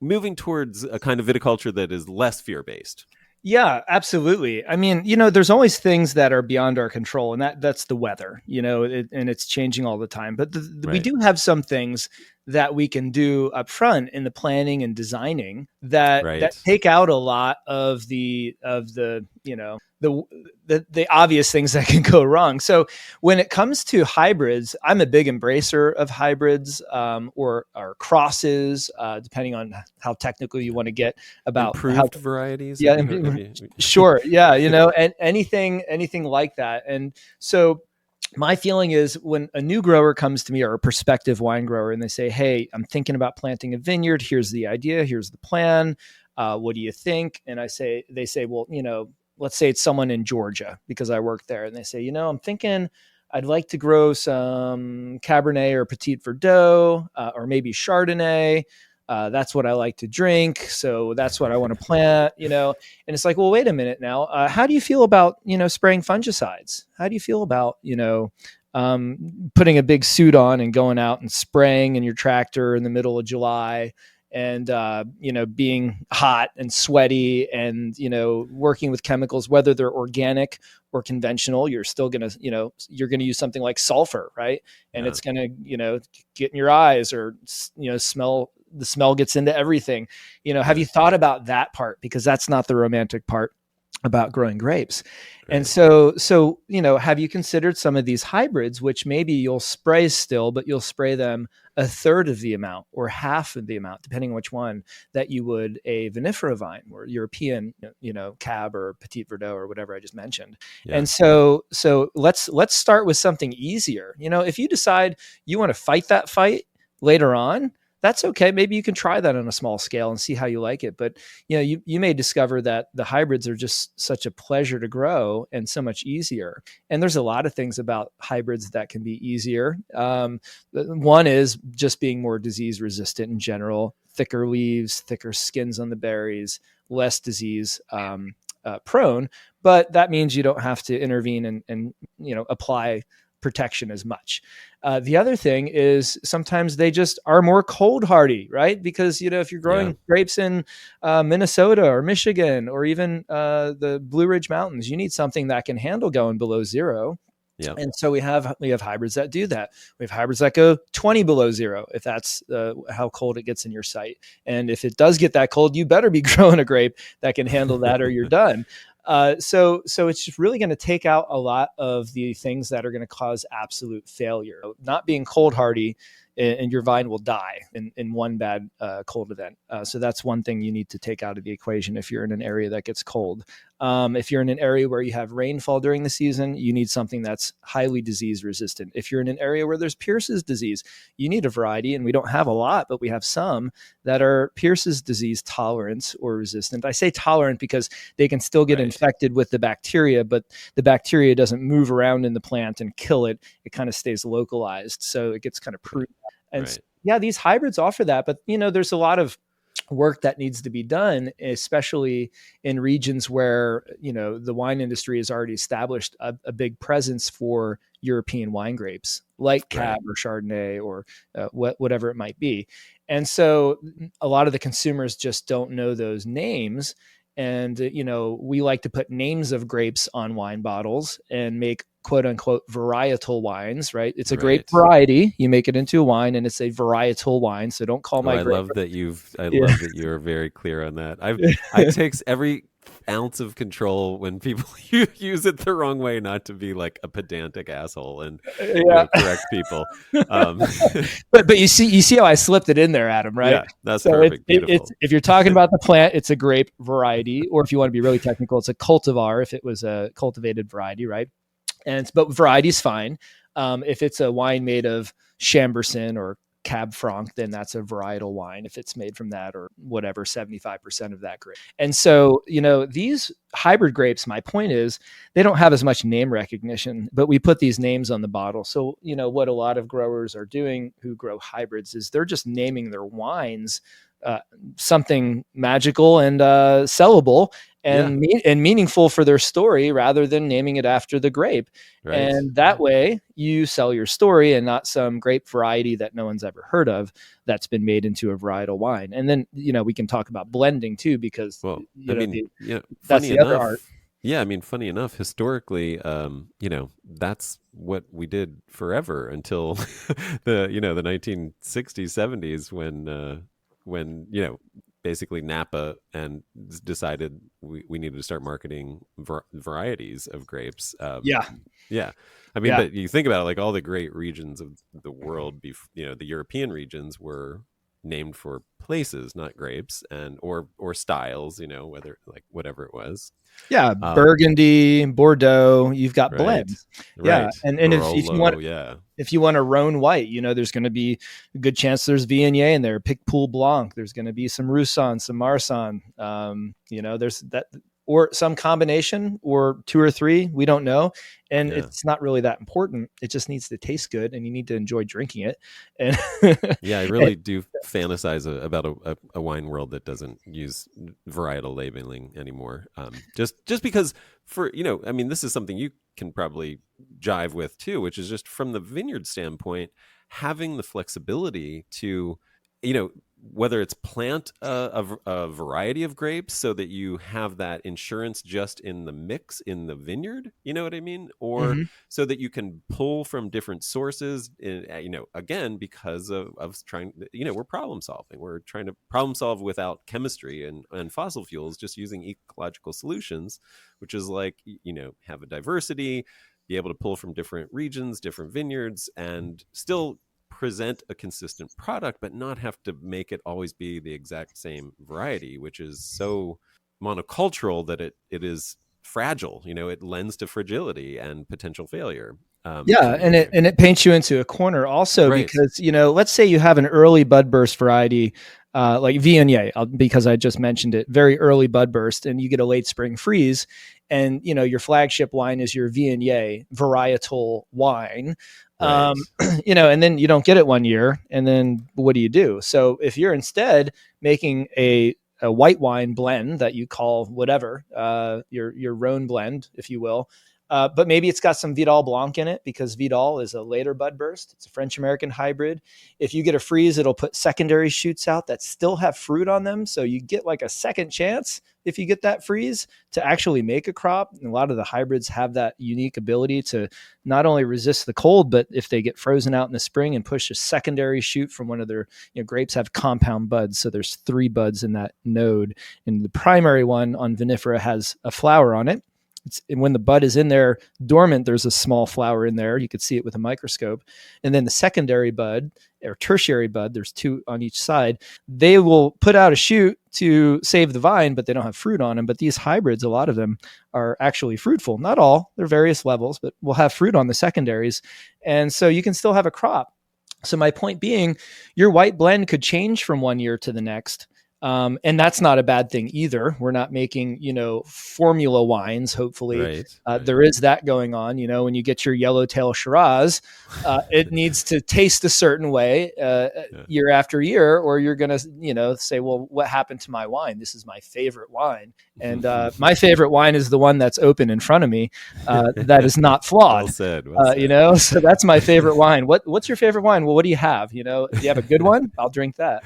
kind of viticulture that is less fear-based? Yeah, absolutely. I mean, there's always things that are beyond our control, and that's the weather, and it's changing all the time. But Right. We do have some things that we can do up front in the planning and designing that take out a lot of the obvious things that can go wrong. So when it comes to hybrids, I'm a big embracer of hybrids or crosses, depending on how technical you want to get about improved varieties. Yeah, sure. Yeah, and anything like that. And so my feeling is when a new grower comes to me, or a prospective wine grower, and they say, hey, I'm thinking about planting a vineyard. Here's the idea. Here's the plan. What do you think? And they say, well, let's say it's someone in Georgia, because I work there. And they say, I'm thinking I'd like to grow some Cabernet or Petit Verdot, or maybe Chardonnay. That's what I like to drink. So that's what I want to plant, and it's like, well, wait a minute now. How do you feel about, spraying fungicides? How do you feel about, putting a big suit on and going out and spraying in your tractor in the middle of July and, being hot and sweaty and, working with chemicals, whether they're organic or conventional, you're still going to, you're going to use something like sulfur, right? And it's going to, get in your eyes or, the smell gets into everything. Have you thought about that part? Because that's not the romantic part about growing grapes. Right. And so, have you considered some of these hybrids, which maybe you'll spray still, but you'll spray them a third of the amount or half of the amount, depending on which one, that you would a vinifera vine or European, Cab or Petit Verdot or whatever I just mentioned. Yeah. And so let's start with something easier. If you decide you want to fight that fight later on, that's okay. Maybe you can try that on a small scale and see how you like it. But you may discover that the hybrids are just such a pleasure to grow and so much easier. And there's a lot of things about hybrids that can be easier. One is just being more disease resistant in general, thicker leaves, thicker skins on the berries, less disease prone. But that means you don't have to intervene and apply protection as much. The other thing is sometimes they just are more cold hardy, right? Because, if you're growing grapes in Minnesota or Michigan or even the Blue Ridge Mountains, you need something that can handle going below zero. Yep. And so we have hybrids that do that. We have hybrids that go 20 below zero, if that's how cold it gets in your site. And if it does get that cold, you better be growing a grape that can handle that or you're done. So it's just really going to take out a lot of the things that are going to cause absolute failure. Not being cold hardy, and your vine will die in one bad cold event. So that's one thing you need to take out of the equation if you're in an area that gets cold. If you're in an area where you have rainfall during the season, you need something that's highly disease resistant. If you're in an area where there's Pierce's disease, you need a variety, and we don't have a lot, but we have some that are Pierce's disease tolerant or resistant. I say tolerant because they can still get infected with the bacteria, but the bacteria doesn't move around in the plant and kill it. It kind of stays localized. So it gets kind of pruned. And these hybrids offer that, but there's a lot of work that needs to be done, especially in regions where, the wine industry has already established a big presence for European wine grapes like Cab or Chardonnay or whatever it might be. And so a lot of the consumers just don't know those names. And, we like to put names of grapes on wine bottles and make quote unquote varietal wines, right? It's a grape variety. You make it into a wine and it's a varietal wine. So don't call my I grape. love that love that you're very clear on that. I takes every ounce of control when people use it the wrong way, not to be like a pedantic asshole and correct people. But you see how I slipped it in there, Adam, right? Yeah, that's perfect. If you're talking about the plant, it's a grape variety, or if you want to be really technical, it's a cultivar if it was a cultivated variety, right? But variety is fine. If it's a wine made of Chambourcin or Cab Franc, then that's a varietal wine. If it's made from that or whatever, 75% of that grape. And so, these hybrid grapes, my point is they don't have as much name recognition, but we put these names on the bottle. So, what a lot of growers are doing who grow hybrids is they're just naming their wines something magical and sellable and meaningful for their story rather than naming it after the grape. And that way you sell your story and not some grape variety that no one's ever heard of that's been made into a varietal wine. And then, we can talk about blending too, because that's the other art. Yeah, I mean, funny enough, historically, that's what we did forever until the 1960s, 70s when basically Napa and decided we needed to start marketing varieties of grapes. I mean, but you think about it, like all the great regions of the world, the European regions were named for places, not grapes, and or styles, whether like whatever it was. Yeah, Burgundy, Bordeaux, you've got blends. Yeah, and if you want a Rhone white, there's going to be a good chance there's Viognier in there, Picpoul Blanc. There's going to be some Roussanne, some Marsanne. There's that, or some combination, or two or three. We don't know, and it's not really that important. It just needs to taste good, and you need to enjoy drinking it. And I really do fantasize about a wine world that doesn't use varietal labeling anymore. Just because this is something you can probably jive with too, which is just from the vineyard standpoint, having the flexibility to, whether it's plant a variety of grapes so that you have that insurance just in the mix in the vineyard, you know what I mean? Or so that you can pull from different sources, again, because of trying, we're problem solving. We're trying to problem solve without chemistry and fossil fuels, just using ecological solutions, which is like, have a diversity, be able to pull from different regions, different vineyards, and still present a consistent product, but not have to make it always be the exact same variety, which is so monocultural that it is fragile. It lends to fragility and potential failure. Yeah, in there. and it paints you into a corner also Right. because let's say you have an early bud burst variety like Viognier, because I just mentioned it, very early bud burst, and you get a late spring freeze, and your flagship wine is your Viognier varietal wine, Right. and then you don't get it one year, and then what do you do? So if you're instead making a white wine blend that you call whatever, your Rhone blend, if you will. But maybe it's got some Vidal Blanc in it because Vidal is a later bud burst. It's a French-American hybrid. If you get a freeze, it'll put secondary shoots out that still have fruit on them. So you get like a second chance if you get that freeze to actually make a crop. And a lot of the hybrids have that unique ability to not only resist the cold, but if they get frozen out in the spring and push a secondary shoot from one of their, grapes have compound buds. So there's 3 buds in that node. And the primary one on vinifera has a flower on it. And when the bud is in there dormant, there's a small flower in there. You could see it with a microscope. And then the secondary bud or tertiary bud, there's 2 on each side. They will put out a shoot to save the vine, but they don't have fruit on them. But these hybrids, a lot of them are actually fruitful. Not all, they're various levels, but will have fruit on the secondaries. And so you can still have a crop. So my point being, your white blend could change from one year to the next. And that's not a bad thing either. We're not making, formula wines. Hopefully, Right. there is that going on. When you get your yellowtail Shiraz, it needs to taste a certain way year after year, or you're going to, say, well, what happened to my wine? This is my favorite wine. And my favorite wine is the one that's open in front of me. That is not flawed. Well said. Well said. So that's my favorite wine. What's your favorite wine? Well, what do you have? Do you have a good one? I'll drink that.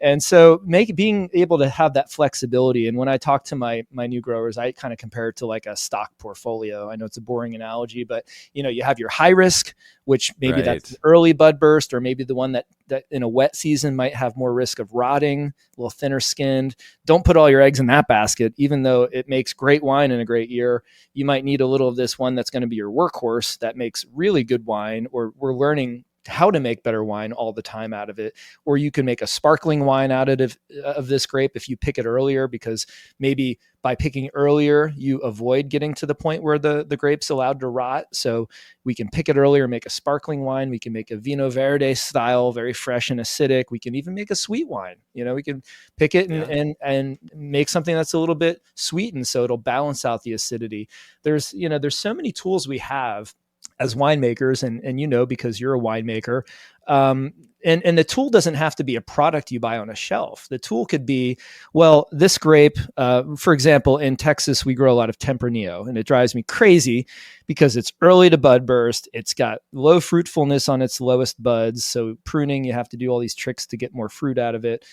And so being able to have that flexibility. And when I talk to my new growers, I kind of compare it to like a stock portfolio. I know it's a boring analogy, but you have your high risk, which maybe that's an early bud burst, or maybe the one that in a wet season might have more risk of rotting, a little thinner skinned. Don't put all your eggs in that basket. Even though it makes great wine in a great year, you might need a little of this one that's going to be your workhorse that makes really good wine, or we're learning how to make better wine all the time out of it. Or you can make a sparkling wine out of this grape if you pick it earlier, because maybe by picking earlier, you avoid getting to the point where the grape's allowed to rot. So we can pick it earlier, make a sparkling wine. We can make a Vino Verde style, very fresh and acidic. We can even make a sweet wine. We can pick it and make something that's a little bit sweetened, so it'll balance out the acidity. There's so many tools we have as winemakers, and because you're a winemaker, and the tool doesn't have to be a product you buy on a shelf. The tool could be, well, this grape, for example, in Texas, we grow a lot of Tempranillo, and it drives me crazy because it's early to bud burst. It's got low fruitfulness on its lowest buds. So pruning, you have to do all these tricks to get more fruit out of it.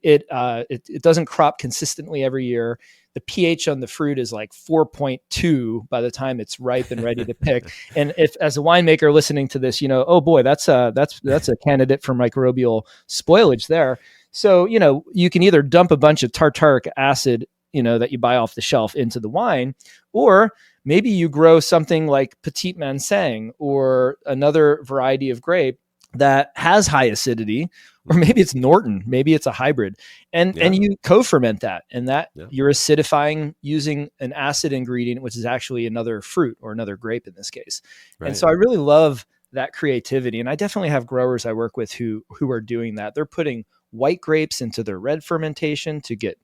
It doesn't crop consistently every year. The pH on the fruit is like 4.2 by the time it's ripe and ready to pick. And if, as a winemaker listening to this, oh boy, that's a candidate for microbial spoilage there. So, you can either dump a bunch of tartaric acid, that you buy off the shelf into the wine, or maybe you grow something like Petit Manseng or another variety of grape that has high acidity, or maybe it's Norton, maybe it's a hybrid, and you co-ferment that, and you're acidifying using an acid ingredient, which is actually another fruit or another grape in this case. Right. And so I really love that creativity. And I definitely have growers I work with who are doing that. They're putting white grapes into their red fermentation to get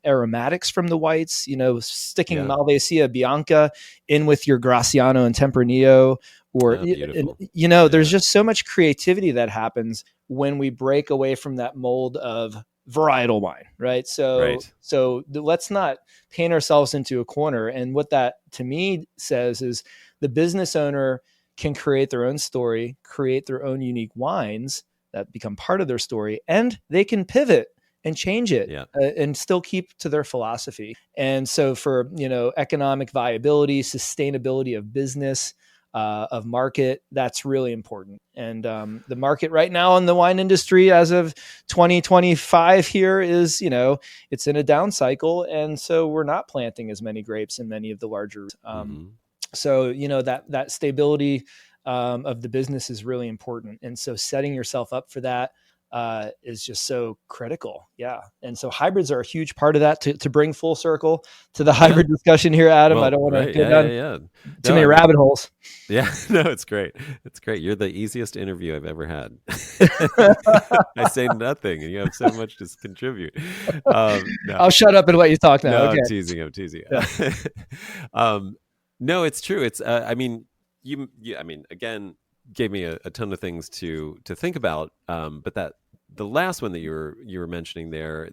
aromatics from the whites, sticking Malvasia Bianca in with your Graciano and Tempranillo, or, there's just so much creativity that happens when we break away from that mold of varietal wine, right? So let's not paint ourselves into a corner. And what that to me says is the business owner can create their own story, create their own unique wines that become part of their story, and they can pivot and change it and still keep to their philosophy. And so for, economic viability, sustainability of business, of market, that's really important. And the market right now in the wine industry as of 2025 here is, it's in a down cycle. And so we're not planting as many grapes in many of the larger. So, that stability of the business is really important. And so setting yourself up for that, is just so critical. Yeah. And so hybrids are a huge part of that. To bring full circle to the hybrid discussion here, Adam, I Well, don't want to right. go Yeah, down yeah, yeah. too No, many I mean, rabbit holes. yeah, no, it's great. It's great. You're the easiest interview I've ever had. I say nothing, and you have so much to contribute. No, I'll shut up and let you talk now. no, Okay. I'm teasing. I'm teasing. Yeah. um, no, it's true. It's. I mean, you. I mean, again, gave me a ton of things to think about. But that the last one that you were mentioning there.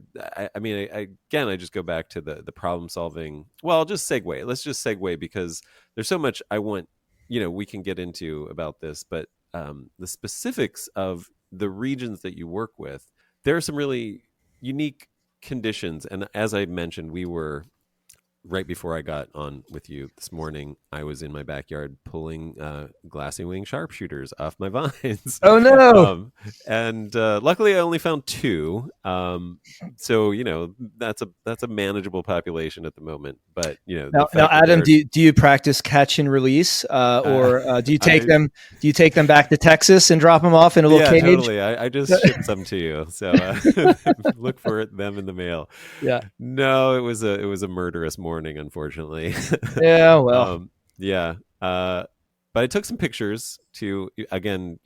I mean, again, I just go back to the problem solving. Well, I'll just segue. Let's just segue because there's so much I want. We can get into about this, but the specifics of the regions that you work with, there are some really unique conditions. And as I mentioned, we were right before I got on with you this morning, I was in my backyard pulling glassy wing sharpshooters off my vines. Oh no. And luckily I only found two. So, that's a manageable population at the moment. But, the Now, fact that Adam, they're, do you practice catch and release, or do you take I, them? Do you take them back to Texas and drop them off in a little yeah, cage? totally. I just shipped some to you. So look for them in the mail. Yeah. No, it was a murderous morning, unfortunately. Yeah. Well. Yeah. But I took some pictures to again,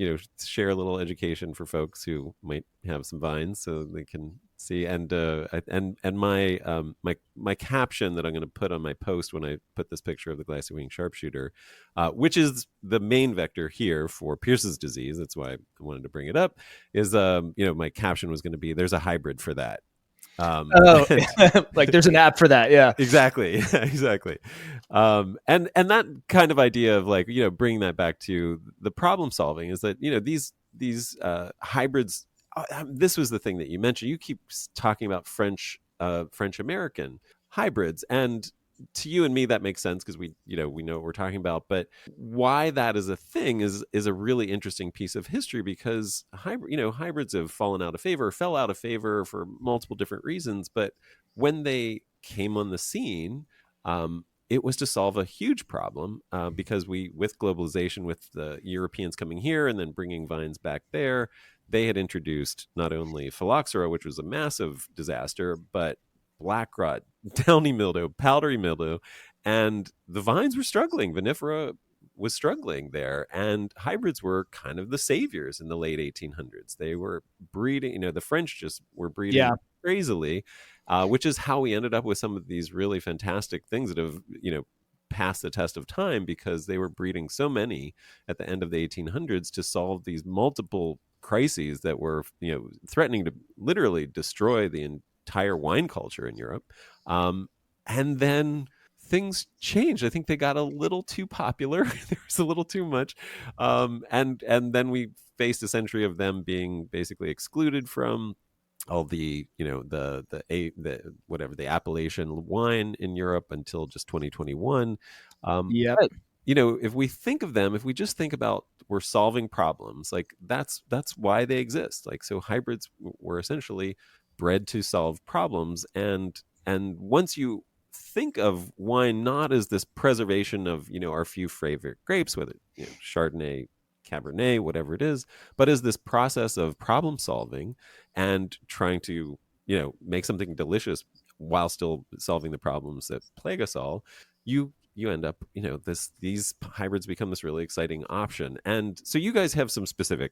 share a little education for folks who might have some vines, so they can see. And my caption that I'm going to put on my post when I put this picture of the glassy wing sharpshooter, which is the main vector here for Pierce's disease. That's why I wanted to bring it up. Is my caption was going to be, "There's a hybrid for that." Oh, like there's an app for that. Yeah. Exactly. Exactly. And that kind of idea of like, bringing that back to the problem solving is that, these hybrids, this was the thing that you mentioned. You keep talking about French American hybrids, and to you and me, that makes sense because we know what we're talking about. But why that is a thing is a really interesting piece of history, because hybrids have fell out of favor for multiple different reasons. But when they came on the scene, it was to solve a huge problem, because with globalization, with the Europeans coming here and then bringing vines back there, they had introduced not only phylloxera, which was a massive disaster, but black rot, downy mildew, powdery mildew, and the vines were struggling. Vinifera was struggling there, and hybrids were kind of the saviors in the late 1800s. They were breeding, the French just were breeding crazily, which is how we ended up with some of these really fantastic things that have, passed the test of time, because they were breeding so many at the end of the 1800s to solve these multiple crises that were, threatening to literally destroy the entire wine culture in Europe. And then things changed. I think they got a little too popular. There was a little too much. And then we faced a century of them being basically excluded from all the, the Appalachian wine in Europe until just 2021. Yeah. But, if we think of them, if we just think about we're solving problems, like that's why they exist. Like, so hybrids were essentially bred to solve problems. And once you think of wine not as this preservation of, our few favorite grapes, whether Chardonnay, Cabernet, whatever it is, but as this process of problem solving and trying to, make something delicious while still solving the problems that plague us all, you end up, these hybrids become this really exciting option. And so you guys have some specific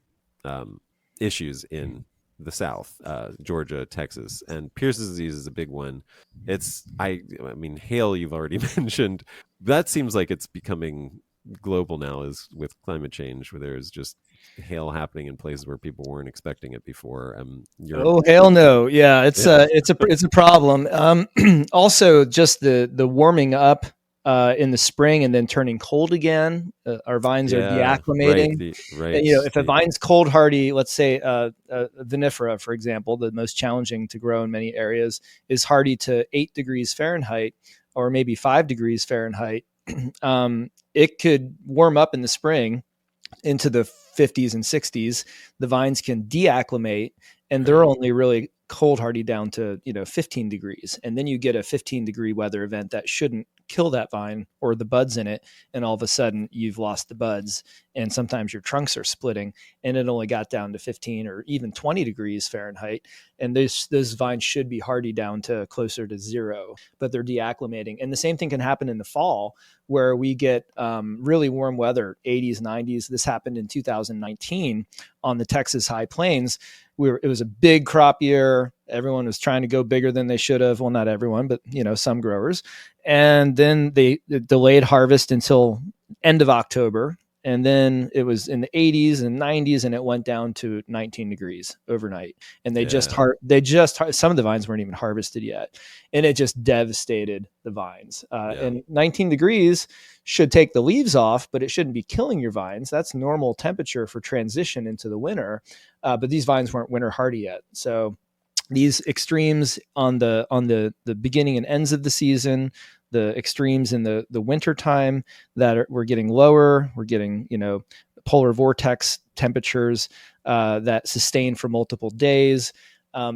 issues in the South, Georgia, Texas, and Pierce's disease is a big one. I mean, hail, you've already mentioned. That seems like it's becoming global now, is with climate change, where there's just hail happening in places where people weren't expecting it before. Oh, hell no. Yeah. It's a problem. Also just the warming up in the spring and then turning cold again. Our vines are deacclimating. Right. And, if a vine's cold hardy, let's say vinifera, for example, the most challenging to grow in many areas, is hardy to 8 degrees Fahrenheit or maybe 5 degrees Fahrenheit. It could warm up in the spring into the 50s and 60s. The vines can deacclimate, and they're only really cold hardy down to 15 degrees, and then you get a 15-degree weather event that shouldn't kill that vine or the buds in it, and all of a sudden you've lost the buds and sometimes your trunks are splitting, and it only got down to 15 or even 20 degrees Fahrenheit. And those vines should be hardy down to closer to 0, but they're deacclimating. And the same thing can happen in the fall, where we get really warm weather, 80s, 90s. This happened in 2019 on the Texas High Plains. It was a big crop year. Everyone was trying to go bigger than they should have. Well, not everyone, but some growers. And then they delayed harvest until end of October. And then it was in the 80s and 90s, and it went down to 19 degrees overnight. And they just some of the vines weren't even harvested yet, and it just devastated the vines. And 19 degrees should take the leaves off, but it shouldn't be killing your vines. That's normal temperature for transition into the winter. But these vines weren't winter hardy yet. So these extremes on the beginning and ends of the season, the extremes in the winter time we're getting lower, we're getting, polar vortex temperatures that sustain for multiple days.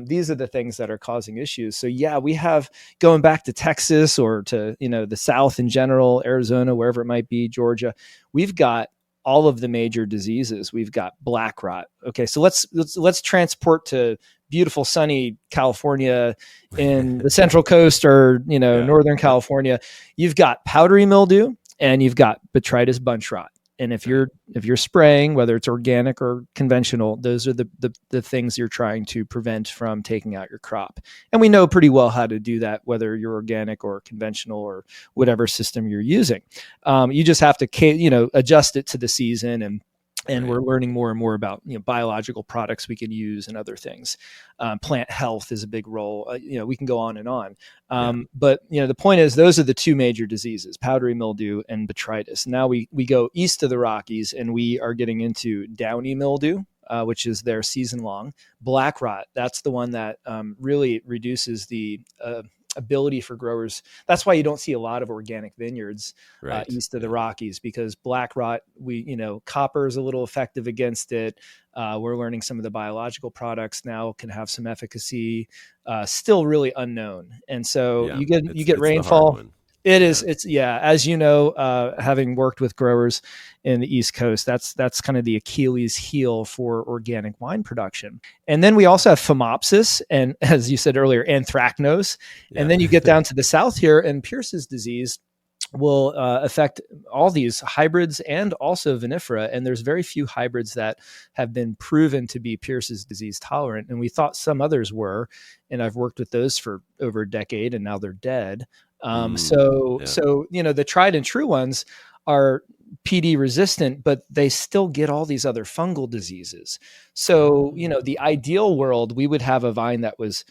These are the things that are causing issues. So we have, going back to Texas or to, the South in general, Arizona, wherever it might be, Georgia, we've got all of the major diseases. We've got black rot. Okay. So let's transport to beautiful sunny California in the Central Coast or, Northern California. You've got powdery mildew and you've got botrytis bunch rot. And if you're spraying, whether it's organic or conventional, those are the things you're trying to prevent from taking out your crop. And we know pretty well how to do that, whether you're organic or conventional or whatever system you're using. You just have to, adjust it to the season, and we're learning more and more about biological products we can use and other things. Plant health is a big role. We can go on and on. But the point is, those are the two major diseases: powdery mildew and botrytis. Now we go east of the Rockies, and we are getting into downy mildew, which is their season long. Black rot, that's the one that really reduces the ability for growers. That's why you don't see a lot of organic vineyards east of the Rockies, because black rot, copper is a little effective against it. We're learning some of the biological products now can have some efficacy, still really unknown. And so you get rainfall. It's, as having worked with growers in the East Coast, that's kind of the Achilles heel for organic wine production. And then we also have phomopsis, and as you said earlier, anthracnose. Yeah. And then you get down to the South here, and Pierce's disease will affect all these hybrids and also vinifera. And there's very few hybrids that have been proven to be Pierce's disease tolerant. And we thought some others were, and I've worked with those for over a decade, and now they're dead. So the tried and true ones are PD resistant, but they still get all these other fungal diseases. So, the ideal world, we would have a vine that was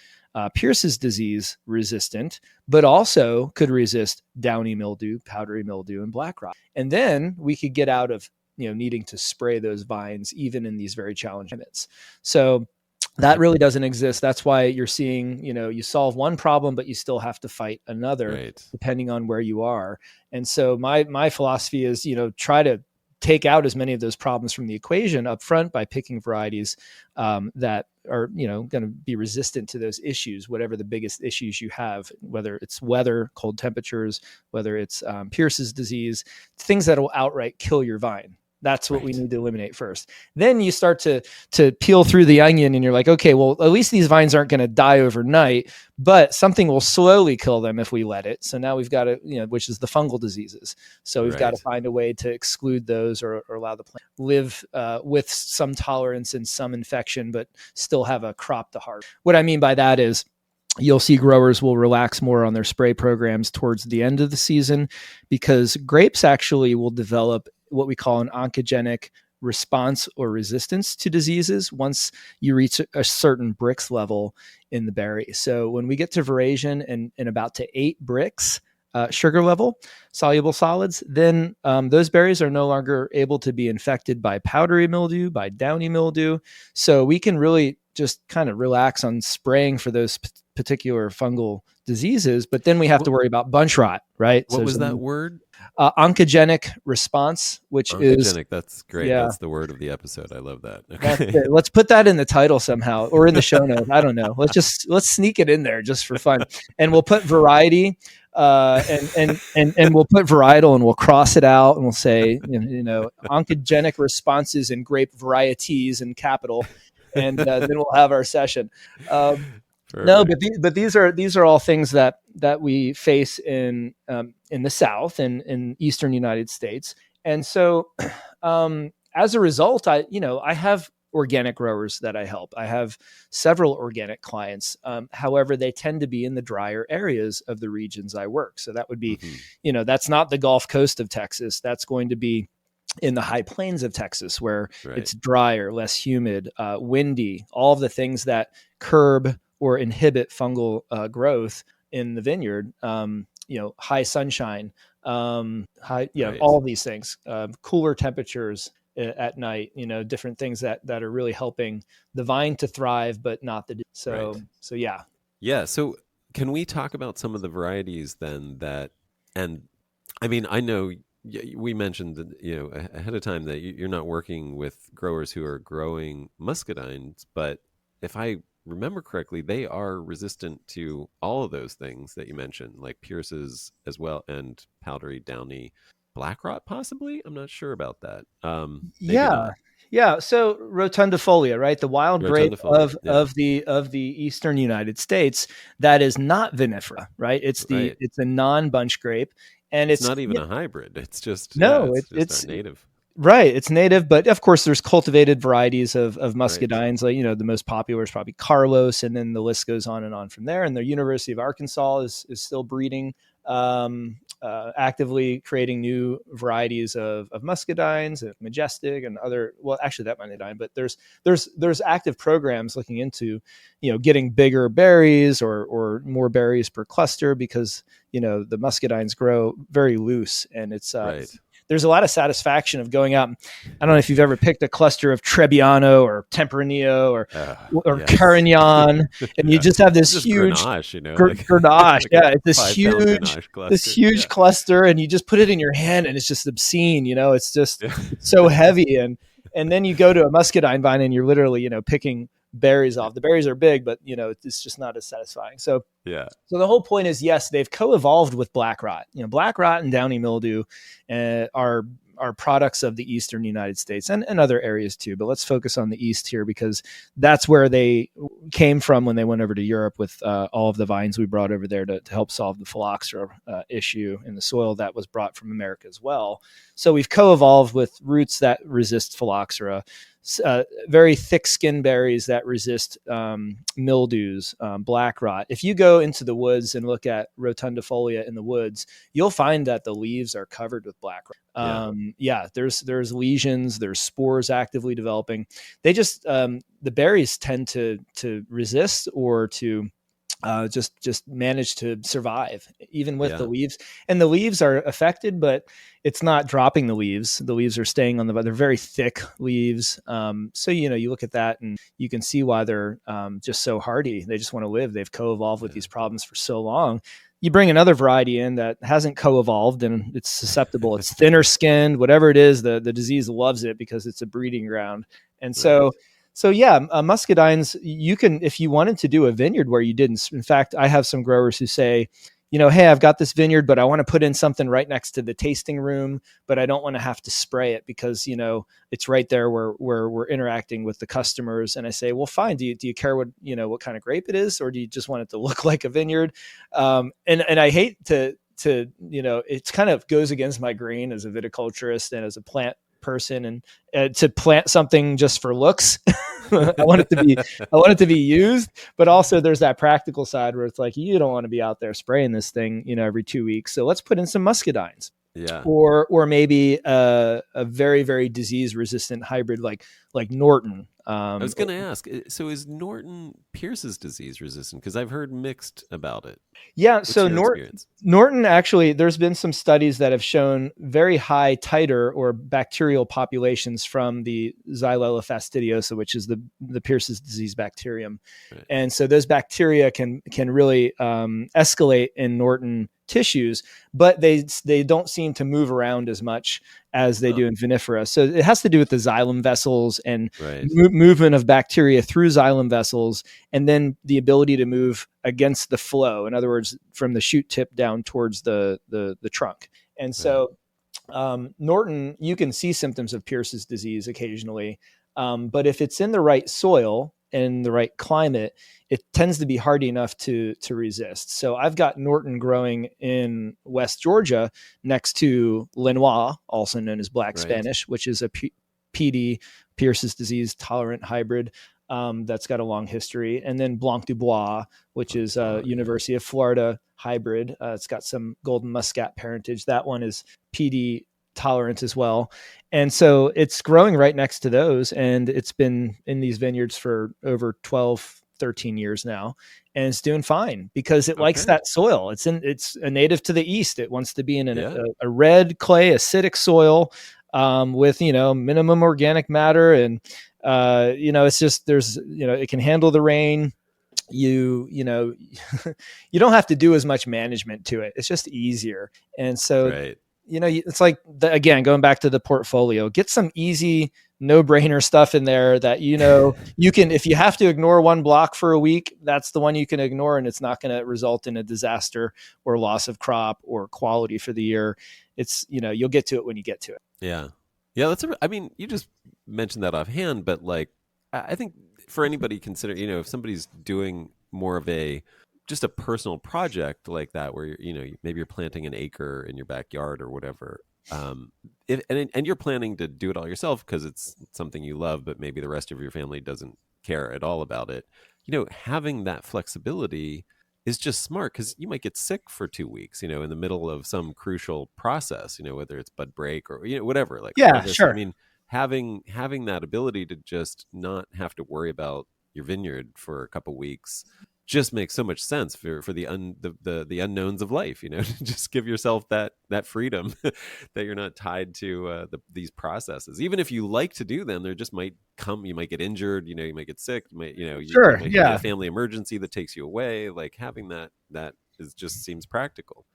Pierce's disease resistant, but also could resist downy mildew, powdery mildew, and black rot. And then we could get out of, needing to spray those vines even in these very challenging climates. So that really doesn't exist. That's why you're seeing, you solve one problem, but you still have to fight another, depending on where you are. And so my philosophy is, try to take out as many of those problems from the equation up front by picking varieties that are, going to be resistant to those issues, whatever the biggest issues you have, whether it's weather, cold temperatures, whether it's Pierce's disease, things that will outright kill your vine. That's what we need to eliminate first. Then you start to peel through the onion, and you're like, okay, well, at least these vines aren't going to die overnight, but something will slowly kill them if we let it. So now we've got to, which is the fungal diseases. So we've got to find a way to exclude those or allow the plant live with some tolerance and some infection, but still have a crop to harvest. What I mean by that is, you'll see growers will relax more on their spray programs towards the end of the season, because grapes actually will develop what we call an oncogenic response or resistance to diseases once you reach a certain Brix level in the berry. So when we get to veraison and about to 8 Brix sugar level, soluble solids, then those berries are no longer able to be infected by powdery mildew, by downy mildew. So we can really just kind of relax on spraying for those particular fungal diseases, but then we have to worry about bunch rot, right? What was that word? Oncogenic response, which is... That's great. Yeah. That's the word of the episode. I love that. Okay. Let's put that in the title somehow, or in the show notes. I don't know. Let's sneak it in there just for fun. And we'll put variety And we'll put varietal and we'll cross it out and we'll say, oncogenic responses in grape varieties in capital. And then we'll have our session. No, but these are all things that we face in the South and in Eastern United States. And so, as a result, I have organic growers that I help. I have several organic clients. However, they tend to be in the drier areas of the regions I work. So that would be, that's not the Gulf Coast of Texas. That's going to be in the high plains of Texas, where it's drier, less humid, windy, all of the things that curb or inhibit fungal growth in the vineyard. High sunshine, all of these things, cooler temperatures at night, different things that are really helping the vine to thrive, but not the, so yeah. Yeah. So can we talk about some of the varieties then and I mean, I know we mentioned that, ahead of time that you're not working with growers who are growing muscadines, but if I remember correctly, they are resistant to all of those things that you mentioned, like Pierce's as well, and powdery downy black rot, possibly. I'm not sure about that. Yeah. So rotundifolia, right? The wild grape of the Eastern United States that is not vinifera, right? It's a non-bunch grape, and it's not even a hybrid. It's just it's native. Right. It's native, but of course there's cultivated varieties of muscadines. Like, the most popular is probably Carlos, and then the list goes on and on from there. And the University of Arkansas is still breeding, actively creating new varieties of muscadines, of majestic and other, well, actually that might be dying, but there's active programs looking into, getting bigger berries or more berries per cluster, because, the muscadines grow very loose, and it's, there's a lot of satisfaction of going out. I don't know if you've ever picked a cluster of Trebbiano or Tempranillo or Carignan, and you just have this huge Grenache. Yeah, this huge cluster, and you just put it in your hand, and it's just obscene. It's just it's so heavy, and then you go to a muscadine vine, and you're literally picking berries off. The berries are big, but it's just not as satisfying. So So the whole point is, yes, they've co-evolved with black rot. Black rot and downy mildew are products of the Eastern United States and other areas too. But let's focus on the East here, because that's where they came from when they went over to Europe with all of the vines we brought over there to help solve the phylloxera issue in the soil that was brought from America as well. So we've co-evolved with roots that resist phylloxera, very thick skin berries that resist mildews, black rot. If you go into the woods and look at rotundifolia in the woods, you'll find that the leaves are covered with black rot. There's lesions, there's spores actively developing. They just the berries tend to resist or to just manage to survive even with the leaves, and the leaves are affected, but it's not dropping the leaves. The leaves are staying on they're very thick leaves. So, you look at that and you can see why they're just so hardy. They just want to live. They've co-evolved with these problems for so long. You bring another variety in that hasn't co-evolved and it's susceptible. It's thinner skinned, whatever it is, the disease loves it because it's a breeding ground. And so muscadines, you can, if you wanted to do a vineyard where you didn't. In fact, I have some growers who say, hey, I've got this vineyard, but I want to put in something right next to the tasting room, but I don't want to have to spray it because, it's right there where we're interacting with the customers. And I say, well, fine. Do you care what kind of grape it is, or do you just want it to look like a vineyard? And I hate to it kind of goes against my grain as a viticulturist and as a plant person, and to plant something just for looks. I want it to be used, but also there's that practical side where it's like, you don't want to be out there spraying this thing, every 2 weeks. So let's put in some muscadines. Yeah. Or maybe a very, very disease resistant hybrid like Norton. I was going to ask, so is Norton Pierce's disease resistant? Because I've heard mixed about it. Yeah. So Norton, actually, there's been some studies that have shown very high titer or bacterial populations from the Xylella fastidiosa, which is the Pierce's disease bacterium. Right. And so those bacteria can really escalate in Norton tissues, but they don't seem to move around as much as they do in vinifera. So it has to do with the xylem vessels and movement of bacteria through xylem vessels, and then the ability to move against the flow. In other words, from the shoot tip down towards the trunk. And so Norton, you can see symptoms of Pierce's disease occasionally, but if it's in the right soil and the right climate, it tends to be hardy enough to resist. So I've got Norton growing in West Georgia next to Lenoir, also known as Black Spanish, which is a PD, Pierce's disease tolerant hybrid that's got a long history. And then Blanc du Bois, which is a University of Florida hybrid. It's got some golden muscat parentage. That one is PD tolerant as well. And so it's growing right next to those. And it's been in these vineyards for over 12, 13 years now. And it's doing fine because it likes that soil. It's a native to the East. It wants to be in a red clay, acidic soil with, minimum organic matter. And, it's just, it can handle the rain. You don't have to do as much management to it. It's just easier. And so, it's like, again, going back to the portfolio, get some easy, no-brainer stuff in there that, you can, if you have to ignore one block for a week, that's the one you can ignore, and it's not going to result in a disaster or loss of crop or quality for the year. It's, you'll get to it when you get to it. Yeah. Yeah. You just mentioned that offhand, but like, I think for anybody consider, if somebody's doing more of just a personal project like that, where maybe you're planting an acre in your backyard or whatever, and you're planning to do it all yourself because it's something you love, but maybe the rest of your family doesn't care at all about it. Having that flexibility is just smart, because you might get sick for 2 weeks, in the middle of some crucial process, whether it's bud break or whatever. Like, sure. I mean, having that ability to just not have to worry about your vineyard for a couple weeks just makes so much sense for the unknowns of life. Just give yourself that freedom that you're not tied to these processes. Even if you like to do them, there just might you might get injured. You might get sick. You might get a family emergency that takes you away. Like, having that just seems practical.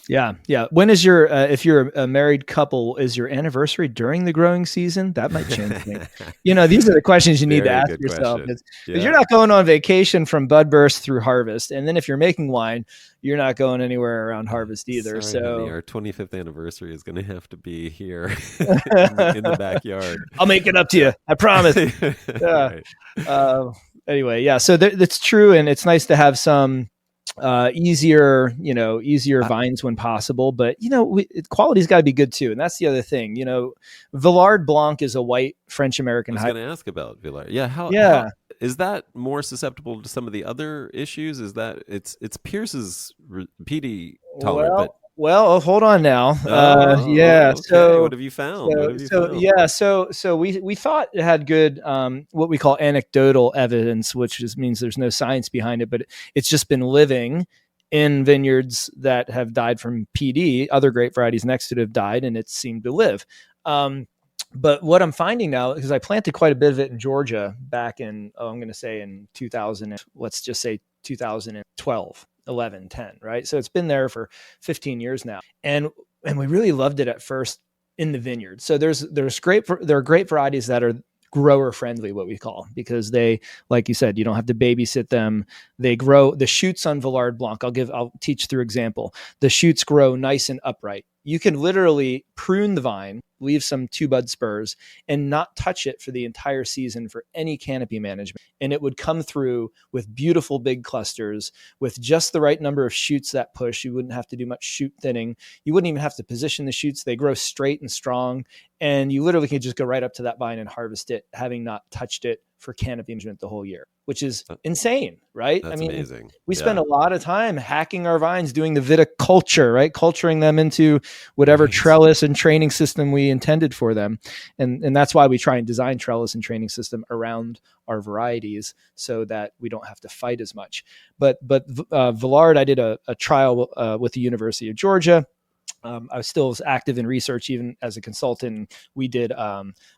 Yeah. When is your, if you're a married couple, is your anniversary during the growing season? That might change things. These are the questions you need to ask yourself. Because you're not going on vacation from bud burst through harvest. And then if you're making wine, you're not going anywhere around harvest either. Sorry, so honey, our 25th anniversary is going to have to be here in the backyard. I'll make it up to you. I promise. Anyway. Yeah. So that's true. And it's nice to have some easier vines when possible, but quality's got to be good too. And that's the other thing. Villard Blanc is a white French American. I was going to ask about Villard. Yeah. How is that more susceptible to some of the other issues? Is that it's Pierce's PD tolerant? Well, hold on now. Okay. So what have you found? So we thought it had good, what we call anecdotal evidence, which just means there's no science behind it, but it's just been living in vineyards that have died from PD. Other grape varieties next to it have died, and it seemed to live. But what I'm finding now, because I planted quite a bit of it in Georgia back in, I'm going to say in 2012. 11, 10, right? So it's been there for 15 years now. And we really loved it at first in the vineyard. So there are great varieties that are grower friendly, what we call, because they, like you said, you don't have to babysit them. They grow the shoots on Villard Blanc. I'll teach through example. The shoots grow nice and upright. You can literally prune the vine, leave some 2 bud spurs, and not touch it for the entire season for any canopy management. And it would come through with beautiful big clusters with just the right number of shoots that push. You wouldn't have to do much shoot thinning. You wouldn't even have to position the shoots. They grow straight and strong. And you literally can just go right up to that vine and harvest it, having not touched it for canopy management the whole year, which is insane, right? That's amazing. We spend a lot of time hacking our vines, doing the viticulture, right? Culturing them into whatever trellis and training system we intended for them. And that's why we try and design trellis and training system around our varieties so that we don't have to fight as much. But Villard, I did a trial with the University of Georgia. I was still active in research, even as a consultant. We did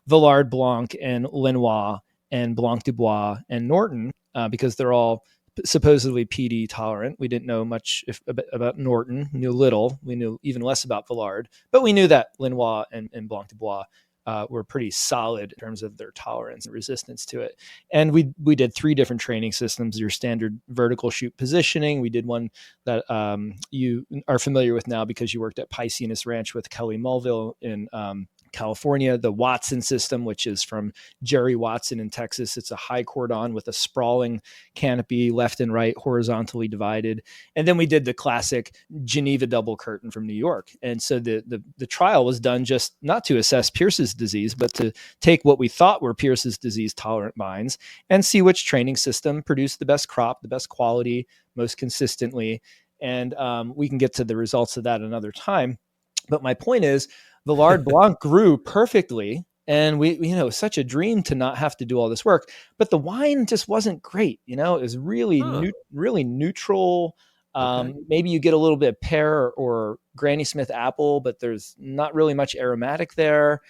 Villard Blanc and Lenoir and Blanc du Bois and Norton because they're all supposedly PD tolerant. We didn't know much about Norton, knew little. We knew even less about Villard, but we knew that Linois and Blanc de Bois were pretty solid in terms of their tolerance and resistance to it. And we did 3 different training systems, your standard vertical shoot positioning. We did one that you are familiar with now because you worked at Piscinus Ranch with Kelly Mulville in California, the Watson system, which is from Jerry Watson in Texas. It's a high cordon with a sprawling canopy, left and right, horizontally divided. And then we did the classic Geneva double curtain from New York. And so the trial was done just not to assess Pierce's disease, but to take what we thought were Pierce's disease tolerant vines and see which training system produced the best crop, the best quality, most consistently. And we can get to the results of that another time. But my point is, Villard Blanc grew perfectly, and we such a dream to not have to do all this work. But the wine just wasn't great. It was really really neutral. Maybe you get a little bit of pear or Granny Smith apple, but there's not really much aromatic there.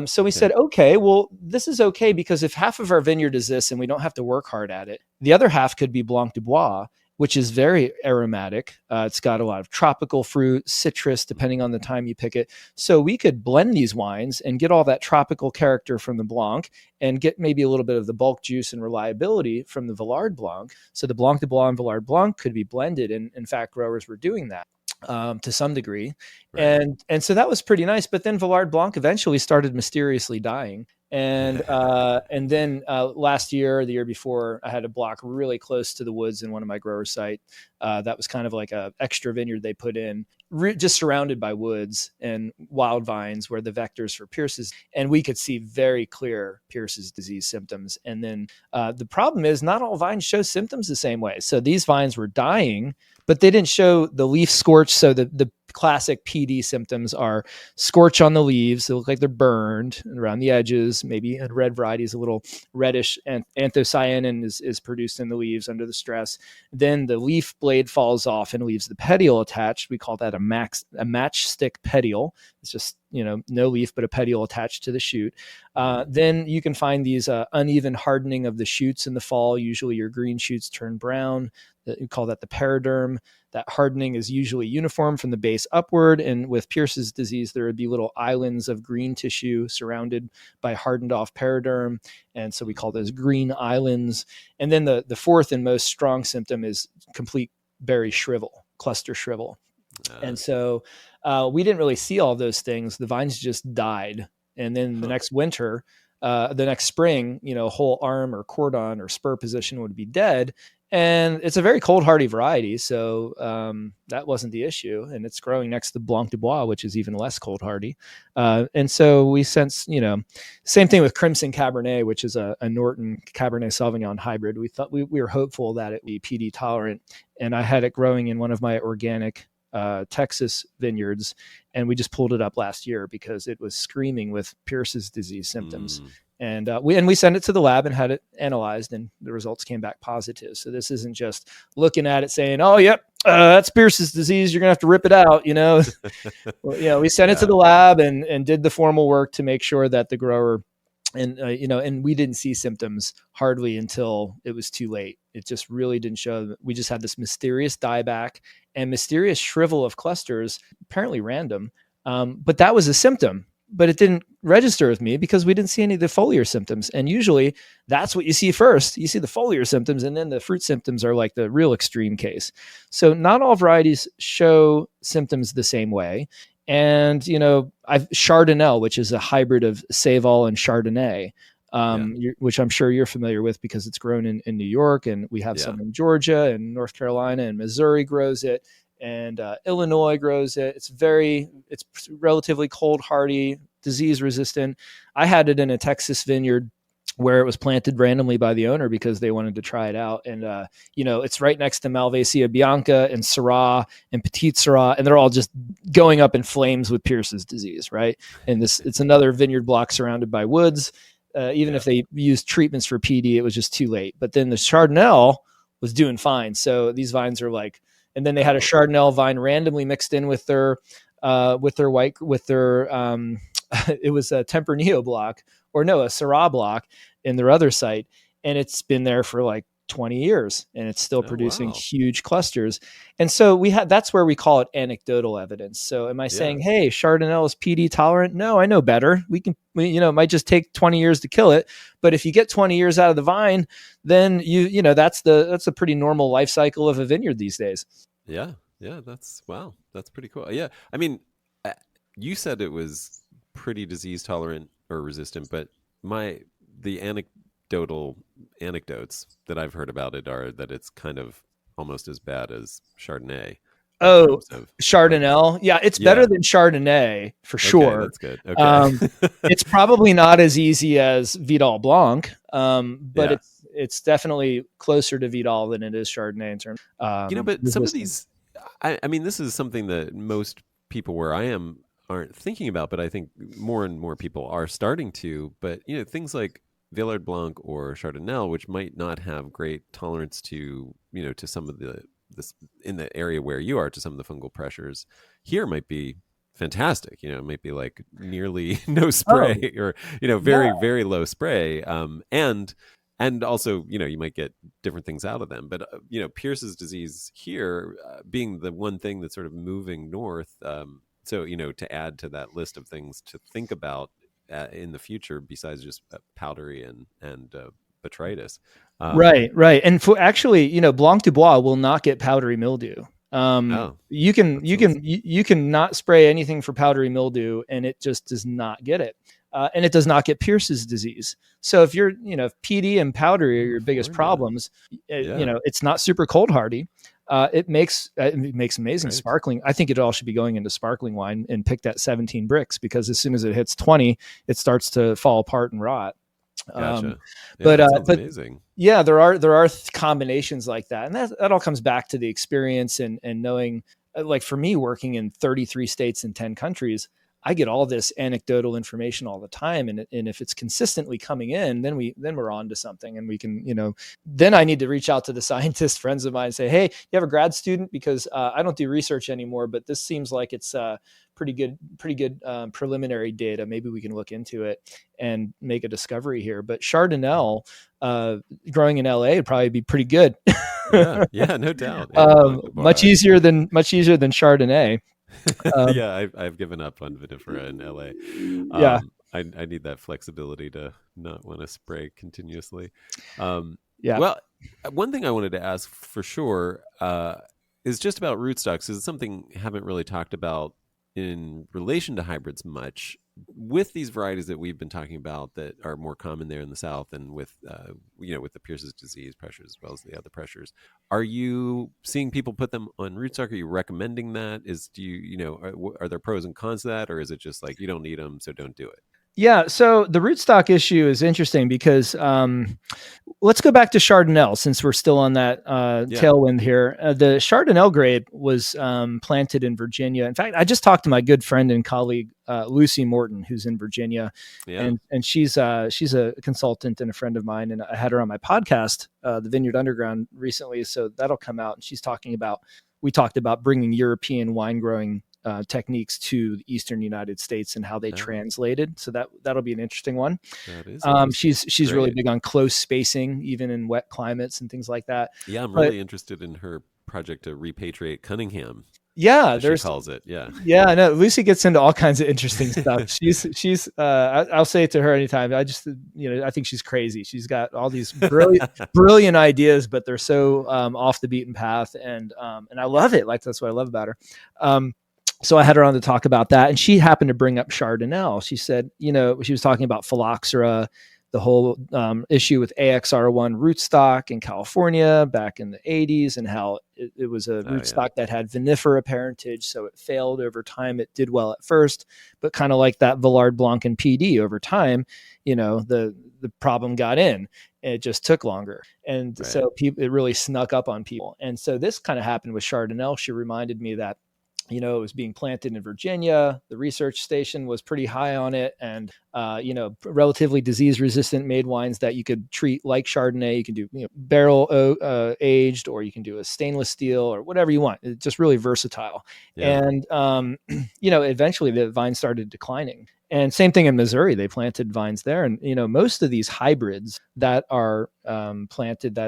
So we said, okay, well, this is okay, because if half of our vineyard is this and we don't have to work hard at it, the other half could be Blanc de Bois, which is very aromatic. It's got a lot of tropical fruit, citrus, depending on the time you pick it. So we could blend these wines and get all that tropical character from the Blanc and get maybe a little bit of the bulk juice and reliability from the Villard Blanc. So the Blanc de Bois and Villard Blanc could be blended. And in fact, growers were doing that to some degree. Right. And so that was pretty nice. But then Villard Blanc eventually started mysteriously dying. And then last year, or the year before, I had a block really close to the woods in one of my grower site. That was kind of like a extra vineyard they put in, just surrounded by woods and wild vines where the vectors for Pierce's. And we could see very clear Pierce's disease symptoms. And then the problem is not all vines show symptoms the same way. So these vines were dying, but they didn't show the leaf scorch. So the classic PD symptoms are scorch on the leaves. They look like they're burned around the edges. Maybe in red varieties, a little reddish, and anthocyanin is produced in the leaves under the stress. Then the leaf blade falls off and leaves the petiole attached. We call that a matchstick petiole. It's just, no leaf, but a petiole attached to the shoot. Then you can find these uneven hardening of the shoots in the fall. Usually your green shoots turn brown. We call that the periderm. That hardening is usually uniform from the base upward. And with Pierce's disease, there would be little islands of green tissue surrounded by hardened off periderm. And so we call those green islands. And then the fourth and most strong symptom is complete berry shrivel, cluster shrivel. And so we didn't really see all those things. The vines just died. And then the next winter, the next spring, a whole arm or cordon or spur position would be dead. And it's a very cold hardy variety. So that wasn't the issue. And it's growing next to Blanc de Bois, which is even less cold hardy. And so we sense, same thing with Crimson Cabernet, which is a Norton Cabernet Sauvignon hybrid. We thought we were hopeful that it would be PD tolerant. And I had it growing in one of my organic Texas vineyards, and we just pulled it up last year because it was screaming with Pierce's disease symptoms. And we sent it to the lab and had it analyzed, and the results came back positive. So this isn't just looking at it saying, "Oh, yep, that's Pierce's disease. You're gonna have to rip it out." Well, we sent it to the lab and did the formal work to make sure that the grower, and we didn't see symptoms hardly until it was too late. It just really didn't show. We just had this mysterious dieback and mysterious shrivel of clusters, apparently random. But that was a symptom. But it didn't register with me because we didn't see any of the foliar symptoms. And usually that's what you see first. You see the foliar symptoms, and then the fruit symptoms are like the real extreme case. So not all varieties show symptoms the same way. And, Chardonnay, which is a hybrid of Saval and Chardonnay, which I'm sure you're familiar with because it's grown in New York, and we have some in Georgia and North Carolina, and Missouri grows it. And Illinois grows it. It's relatively cold hardy, disease resistant. I had it in a Texas vineyard where it was planted randomly by the owner because they wanted to try it out. And, it's right next to Malvasia Bianca and Syrah and Petite Syrah, and they're all just going up in flames with Pierce's disease, right? And it's another vineyard block surrounded by woods. Even if they used treatments for PD, it was just too late. But then the Chardonnay was doing fine. So these vines are like, and then they had a Chardonnay vine randomly mixed in with their it was a Tempranillo block, a Syrah block in their other site. And it's been there for like 20 years and it's still Oh, producing wow. huge clusters. And so that's where we call it anecdotal evidence. So am I saying, Yeah. hey, Chardonnay is PD tolerant? No, I know better. It might just take 20 years to kill it. But if you get 20 years out of the vine, then that's a pretty normal life cycle of a vineyard these days. Yeah. Yeah. Wow. That's pretty cool. Yeah. I mean, uh, you said it was pretty disease tolerant or resistant, but the anecdotal anecdotes that I've heard about it are that it's kind of almost as bad as Chardonnay in Oh, terms of like, Chardonnay. Yeah, it's better yeah. than Chardonnay for Okay. sure. That's good. Okay. It's probably not as easy as Vidal Blanc, but Yeah. it's definitely closer to Vidal than it is Chardonnay in terms But some of resistance. these, I mean, this is something that most people where I am aren't thinking about, but I think more and more people are starting to. But, things like Vineyard Blanc or Chardonnay, which might not have great tolerance to some of this in the area where you are, to some of the fungal pressures here might be fantastic. It might be like nearly no Oh, spray or, yeah. very, very low spray. And also, you might get different things out of them. But, Pierce's disease here being the one thing that's sort of moving north. So, to add to that list of things to think about in the future, besides just powdery and botrytis. Right. And for actually, Blanc du Bois will not get powdery mildew. Oh, You can that you sounds, can you can not spray anything for powdery mildew, and it just does not get it, and it does not get Pierce's disease. So if if PD and powdery are your biggest California. problems, Yeah, it's not super cold hardy. It makes amazing right. sparkling. I think it all should be going into sparkling wine and pick that 17 bricks, because as soon as it hits 20, it starts to fall apart and rot. Um, Gotcha. Yeah, but that sounds but amazing. yeah, there are combinations like that, and that all comes back to the experience and knowing. Like for me, working in 33 states and 10 countries, I get all this anecdotal information all the time, and if it's consistently coming in, then we're on to something, and we can then I need to reach out to the scientist friends of mine and say, hey, you have a grad student, because I don't do research anymore, but this seems like it's pretty good preliminary data. Maybe we can look into it and make a discovery here. But Chardonnay, growing in LA would probably be pretty good. Yeah, yeah, no doubt. Yeah, Blanc de Much Bois. easier than Chardonnay. Um, Yeah, I've given up on vinifera in LA. yeah, I need that flexibility to not want to spray continuously. Um, yeah. well, one thing I wanted to ask for sure is just about rootstocks. Is something I haven't really talked about in relation to hybrids much. With these varieties that we've been talking about that are more common there in the South, and with with the Pierce's disease pressures as well as the other pressures, are you seeing people put them on rootstock? Are you recommending that? Are there pros and cons to that, or is it just like you don't need them, so don't do it? Yeah, so the rootstock issue is interesting because let's go back to Chardonnay, since we're still on that Yeah, tailwind here. The Chardonnay grape was planted in Virginia. In fact, I just talked to my good friend and colleague Lucy Morton, who's in Virginia, yeah. and she's a consultant and a friend of mine, and I had her on my podcast, the Vineyard Underground, recently. So that'll come out, and we talked about bringing European wine growing techniques to the Eastern United States and how they Oh, translated. So that'll be an interesting one. that is interesting. She's really Great. big on close spacing, even in wet climates and things like that. Yeah, I'm But really interested in her project to repatriate Cunningham, yeah, as she there's calls it. Yeah. yeah, no, Lucy gets into all kinds of interesting stuff. She's I'll say it to her anytime. I think she's crazy. She's got all these brilliant ideas, but they're so off the beaten path, and I love it. Like that's what I love about her. So I had her on to talk about that, and she happened to bring up Chardonnay. She said, she was talking about phylloxera, the whole issue with AXR1 rootstock in California back in the 80s, and how it was a Oh, yeah. rootstock that had vinifera parentage, so it failed over time. It did well at first, but kind of like that Villard Blanc and PD, over time, the problem got in. And it just took longer, and Right. so it really snuck up on people. And so this kind of happened with Chardonnay. She reminded me that It was being planted in Virginia. The research station was pretty high on it, and relatively disease-resistant made wines that you could treat like Chardonnay. You can do barrel aged, or you can do a stainless steel, or whatever you want. It's just really versatile. Yeah. And eventually the vine started declining. And same thing in Missouri, they planted vines there. And most of these hybrids that are planted,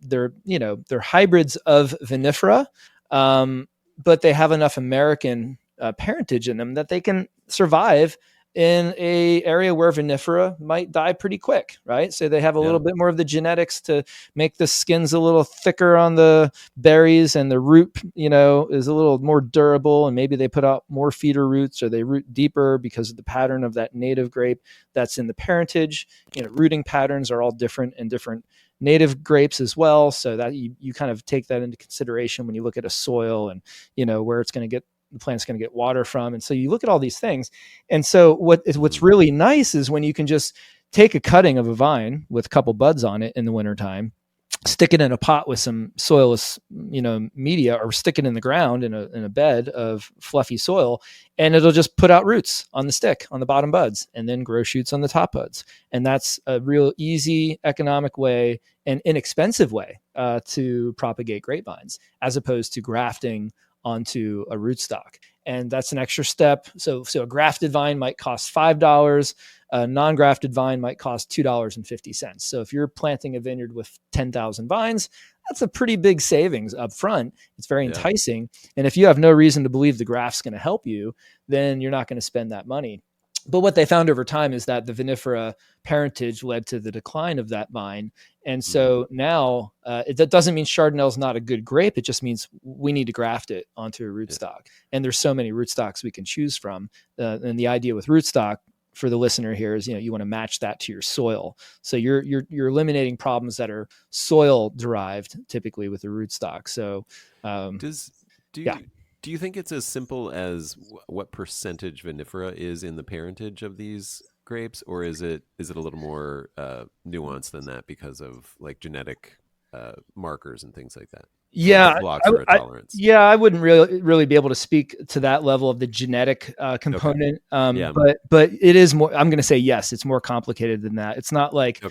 they're hybrids of vinifera. But they have enough American parentage in them that they can survive in a area where vinifera might die pretty quick, right? So they have a little bit more of the genetics to make the skins a little thicker on the berries, and the root, is a little more durable, and maybe they put out more feeder roots, or they root deeper because of the pattern of that native grape that's in the parentage. Rooting patterns are all different in different native grapes as well, so that you kind of take that into consideration when you look at a soil and where the plant's going to get water from. And so you look at all these things. And so what's really nice is when you can just take a cutting of a vine with a couple buds on it in the wintertime, stick it in a pot with some soilless, media, or stick it in the ground in a bed of fluffy soil, and it'll just put out roots on the stick, on the bottom buds, and then grow shoots on the top buds. And that's a real easy, economic way and inexpensive way to propagate grapevines, as opposed to grafting onto a rootstock. And that's an extra step. So a grafted vine might cost $5. A non-grafted vine might cost $2.50. So if you're planting a vineyard with 10,000 vines, that's a pretty big savings up front. It's very enticing. And if you have no reason to believe the graft's going to help you, then you're not going to spend that money. But what they found over time is that the vinifera parentage led to the decline of that vine. And so now that doesn't mean Chardonnay is not a good grape. It just means we need to graft it onto a rootstock. And there's so many rootstocks we can choose from. And the idea with rootstock for the listener here is, you want to match that to your soil. So you're eliminating problems that are soil derived, typically with the rootstock. So do you think it's as simple as what percentage vinifera is in the parentage of these grapes, or is it a little more nuanced than that because of like genetic markers and things like that? I wouldn't really be able to speak to that level of the genetic component. But it is more. I'm going to say yes. It's more complicated than that. It's not like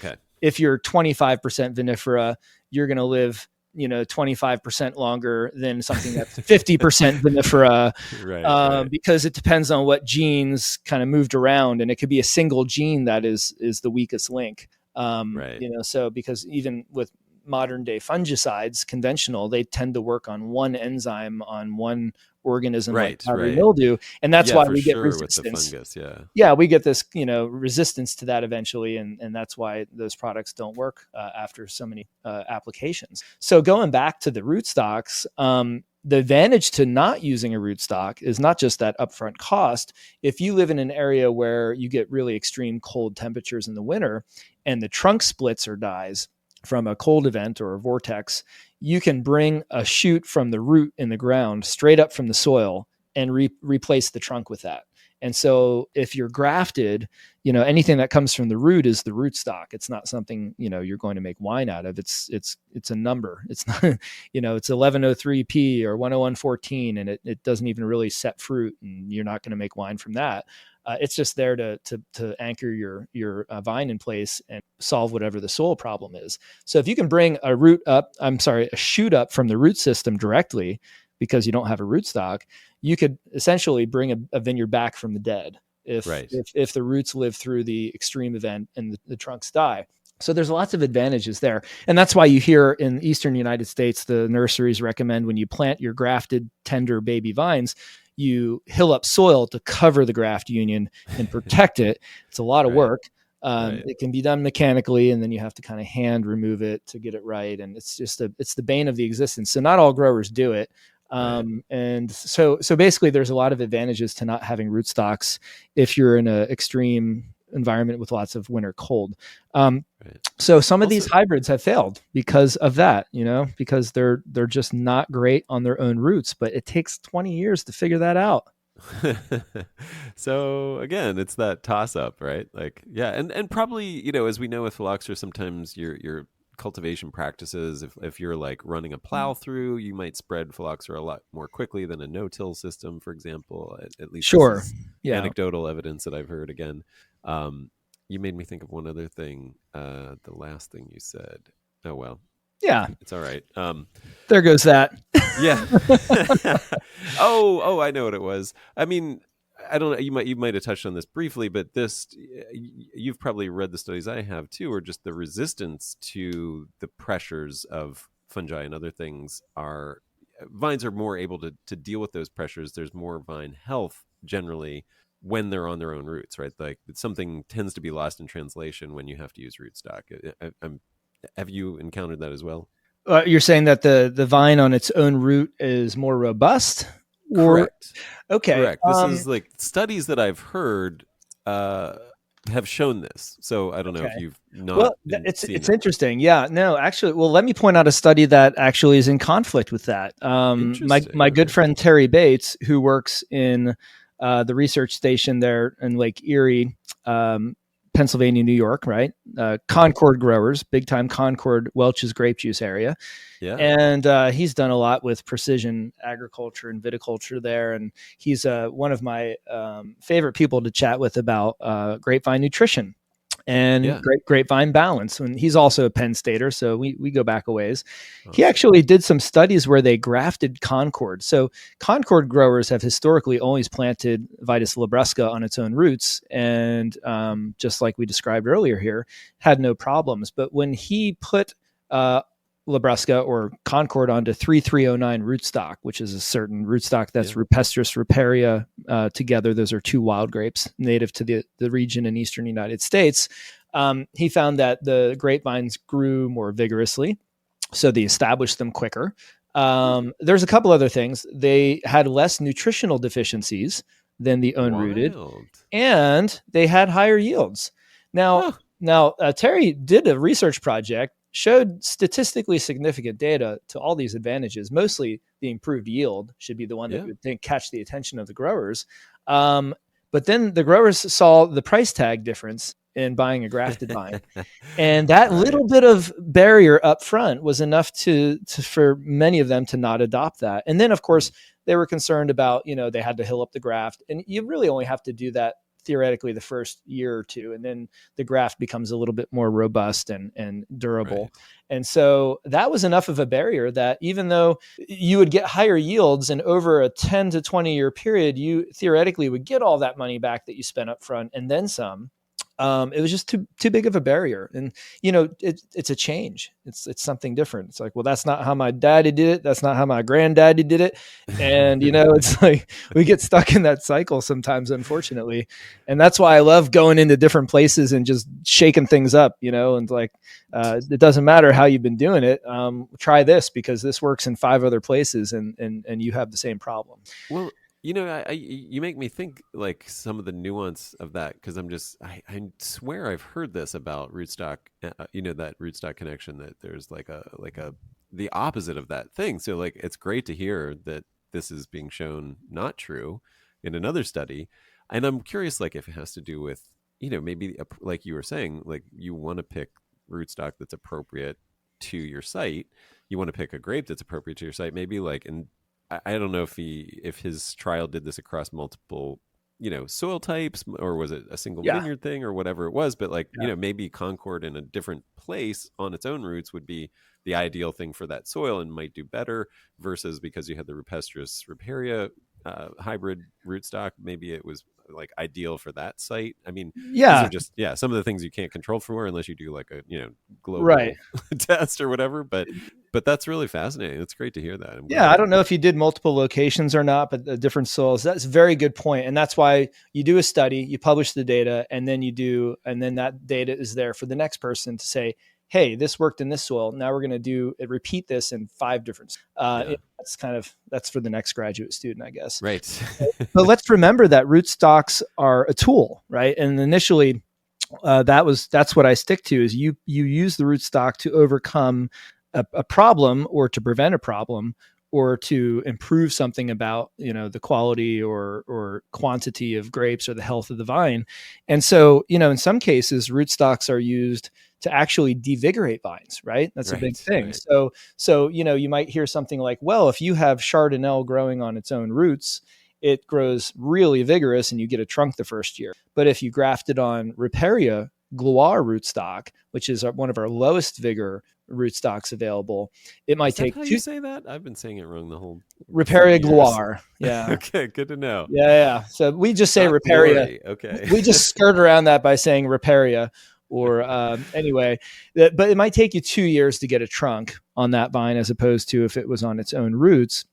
if you're 25% vinifera, you're going to live 25% longer than something that's 50% vinifera, because it depends on what genes kind of moved around, and it could be a single gene that is the weakest link. So because even with modern day fungicides, conventional, they tend to work on one enzyme on one organism, like powdery mildew, and that's why we get resistance. With the fungus, we get this resistance to that eventually, and that's why those products don't work after so many applications. So going back to the rootstocks, the advantage to not using a rootstock is not just that upfront cost. If you live in an area where you get really extreme cold temperatures in the winter and the trunk splits or dies from a cold event or a vortex, you can bring a shoot from the root in the ground straight up from the soil and replace the trunk with that. And so if you're grafted, anything that comes from the root is the rootstock. It's not something, you're going to make wine out of. It's a number. It's not, it's 1103P or 10114, and it doesn't even really set fruit, and you're not going to make wine from that. It's just there to anchor your vine in place and solve whatever the soil problem is. So if you can bring a shoot up from the root system directly, because you don't have a rootstock, you could essentially bring a vineyard back from the dead if the roots live through the extreme event and the trunks die. So there's lots of advantages there. And that's why you hear in Eastern United States, the nurseries recommend when you plant your grafted tender baby vines, you hill up soil to cover the graft union and protect it. It's a lot of work. It can be done mechanically, and then you have to kind of hand remove it to get it right. And it's the bane of the existence. So not all growers do it. And so basically there's a lot of advantages to not having rootstocks if you're in an extreme environment with lots of winter cold. So some of these hybrids have failed because of that, because they're just not great on their own roots, but it takes 20 years to figure that out. So again, it's that toss up, right? Like, and probably, as we know with phylloxera, sometimes you're cultivation practices. If you're like running a plow through, you might spread phylloxera a lot more quickly than a no-till system, for example. At least this Sure. is Yeah. anecdotal evidence that I've heard. Again, you made me think of one other thing. The last thing you said. Oh well. Yeah. It's all right. There goes that. Yeah. Oh, I know what it was. I mean, I don't know. You might have touched on this briefly, but you've probably read the studies I have too, or just the resistance to the pressures of fungi and other things vines are more able to deal with those pressures. There's more vine health generally when they're on their own roots, right? Like something tends to be lost in translation when you have to use rootstock. Have you encountered that as well? You're saying that the vine on its own root is more robust? Correct. Okay. Correct. This is like studies that I've heard have shown this. So I don't know if you've not. Well, it's interesting. Yeah. No, actually, well, let me point out a study that actually is in conflict with that. My good friend Terry Bates, who works in the research station there in Lake Erie, Pennsylvania, New York, right? Concord growers, big time Concord Welch's grape juice area. Yeah. And he's done a lot with precision agriculture and viticulture there. And he's one of my favorite people to chat with about grapevine nutrition and grapevine balance. And he's also a Penn Stater, so we go back a ways. Awesome. He actually did some studies where they grafted Concord. So Concord growers have historically always planted Vitis labrusca on its own roots, and just like we described earlier here, had no problems. But when he put labrusca or Concord onto 3309 rootstock, which is a certain rootstock that's Rupestris riparia together. Those are two wild grapes native to the region in eastern United States. He found that the grapevines grew more vigorously, so they established them quicker. There's a couple other things. They had less nutritional deficiencies than the unrooted, and they had higher yields. Now, Terry did a research project, showed statistically significant data to all these advantages. Mostly the improved yield should be the one that you would think catch the attention of the growers. But then the growers saw the price tag difference in buying a grafted vine. And that little bit of barrier up front was enough for many of them to not adopt that. And then of course they were concerned about, they had to hill up the graft, and you really only have to do that theoretically the first year or two, and then the graft becomes a little bit more robust and durable. Right. And so that was enough of a barrier that even though you would get higher yields and over a 10 to 20 year period, you theoretically would get all that money back that you spent up front and then some. It was just too big of a barrier. And, it's a change. It's something different. It's like, well, that's not how my daddy did it. That's not how my granddaddy did it. And, it's like we get stuck in that cycle sometimes, unfortunately. And that's why I love going into different places and just shaking things up, and like, it doesn't matter how you've been doing it. Try this because this works in 5 other places and you have the same problem. Well, you make me think like some of the nuance of that, because I swear I've heard this about rootstock, that rootstock connection, that there's like the opposite of that thing. So like, it's great to hear that this is being shown not true in another study. And I'm curious, like if it has to do with, maybe like you were saying, like you want to pick rootstock that's appropriate to your site. You want to pick a grape that's appropriate to your site, maybe like, and I don't know if his trial did this across multiple, soil types, or was it a single vineyard thing or whatever it was, but like, maybe Concord in a different place on its own roots would be the ideal thing for that soil and might do better, versus because you had the Rupestris riparia hybrid rootstock, maybe it was like ideal for that site. I mean, these are just some of the things you can't control for unless you do like a global test or whatever. But that's really fascinating. It's great to hear that. I don't know if you did multiple locations or not, but the different soils. That's a very good point, and that's why you do a study, you publish the data, and then that data is there for the next person to say, hey, this worked in this soil. Now we're going to repeat this in 5 different. That's for the next graduate student, I guess. Right. But let's remember that rootstocks are a tool, right? And initially, that's what I stick to is you use the rootstock to overcome a problem or to prevent a problem or to improve something about, the quality or quantity of grapes or the health of the vine. And so, in some cases, rootstocks are used to actually devigorate vines, right? That's a big thing. Right. So, you might hear something like, well, if you have Chardonnay growing on its own roots, it grows really vigorous and you get a trunk the first year. But if you graft it on Riparia Gloire rootstock, which is one of our lowest vigor rootstocks available, it might take how you say that? I've been saying it wrong the whole Riparia Gloire. Yeah. Okay, good to know. Yeah. So we just say Riparia. Okay. We just skirt around that by saying Riparia. Or anyway, but it might take you 2 years to get a trunk on that vine as opposed to if it was on its own roots.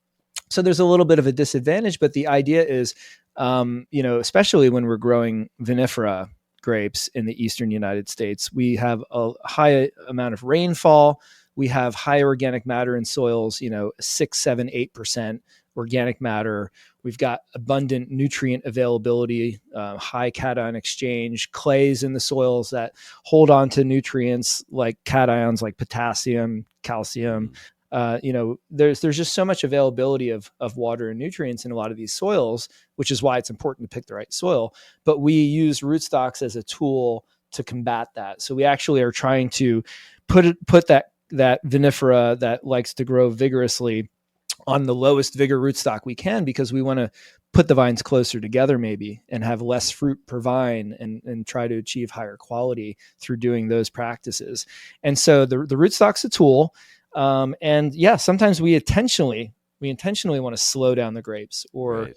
So there's a little bit of a disadvantage, but the idea is, especially when we're growing vinifera grapes in the eastern United States, we have a high amount of rainfall. We have high organic matter in soils, 6, 7, 8% organic matter. We've got abundant nutrient availability, high cation exchange, clays in the soils that hold on to nutrients like cations like potassium, calcium. There's just so much availability of water and nutrients in a lot of these soils, which is why it's important to pick the right soil. But we use rootstocks as a tool to combat that. So we actually are trying to put that vinifera that likes to grow vigorously on the lowest vigor rootstock we can, because we want to put the vines closer together maybe and have less fruit per vine and try to achieve higher quality through doing those practices. And so the rootstock's a tool. And yeah, sometimes we intentionally want to slow down the grapes or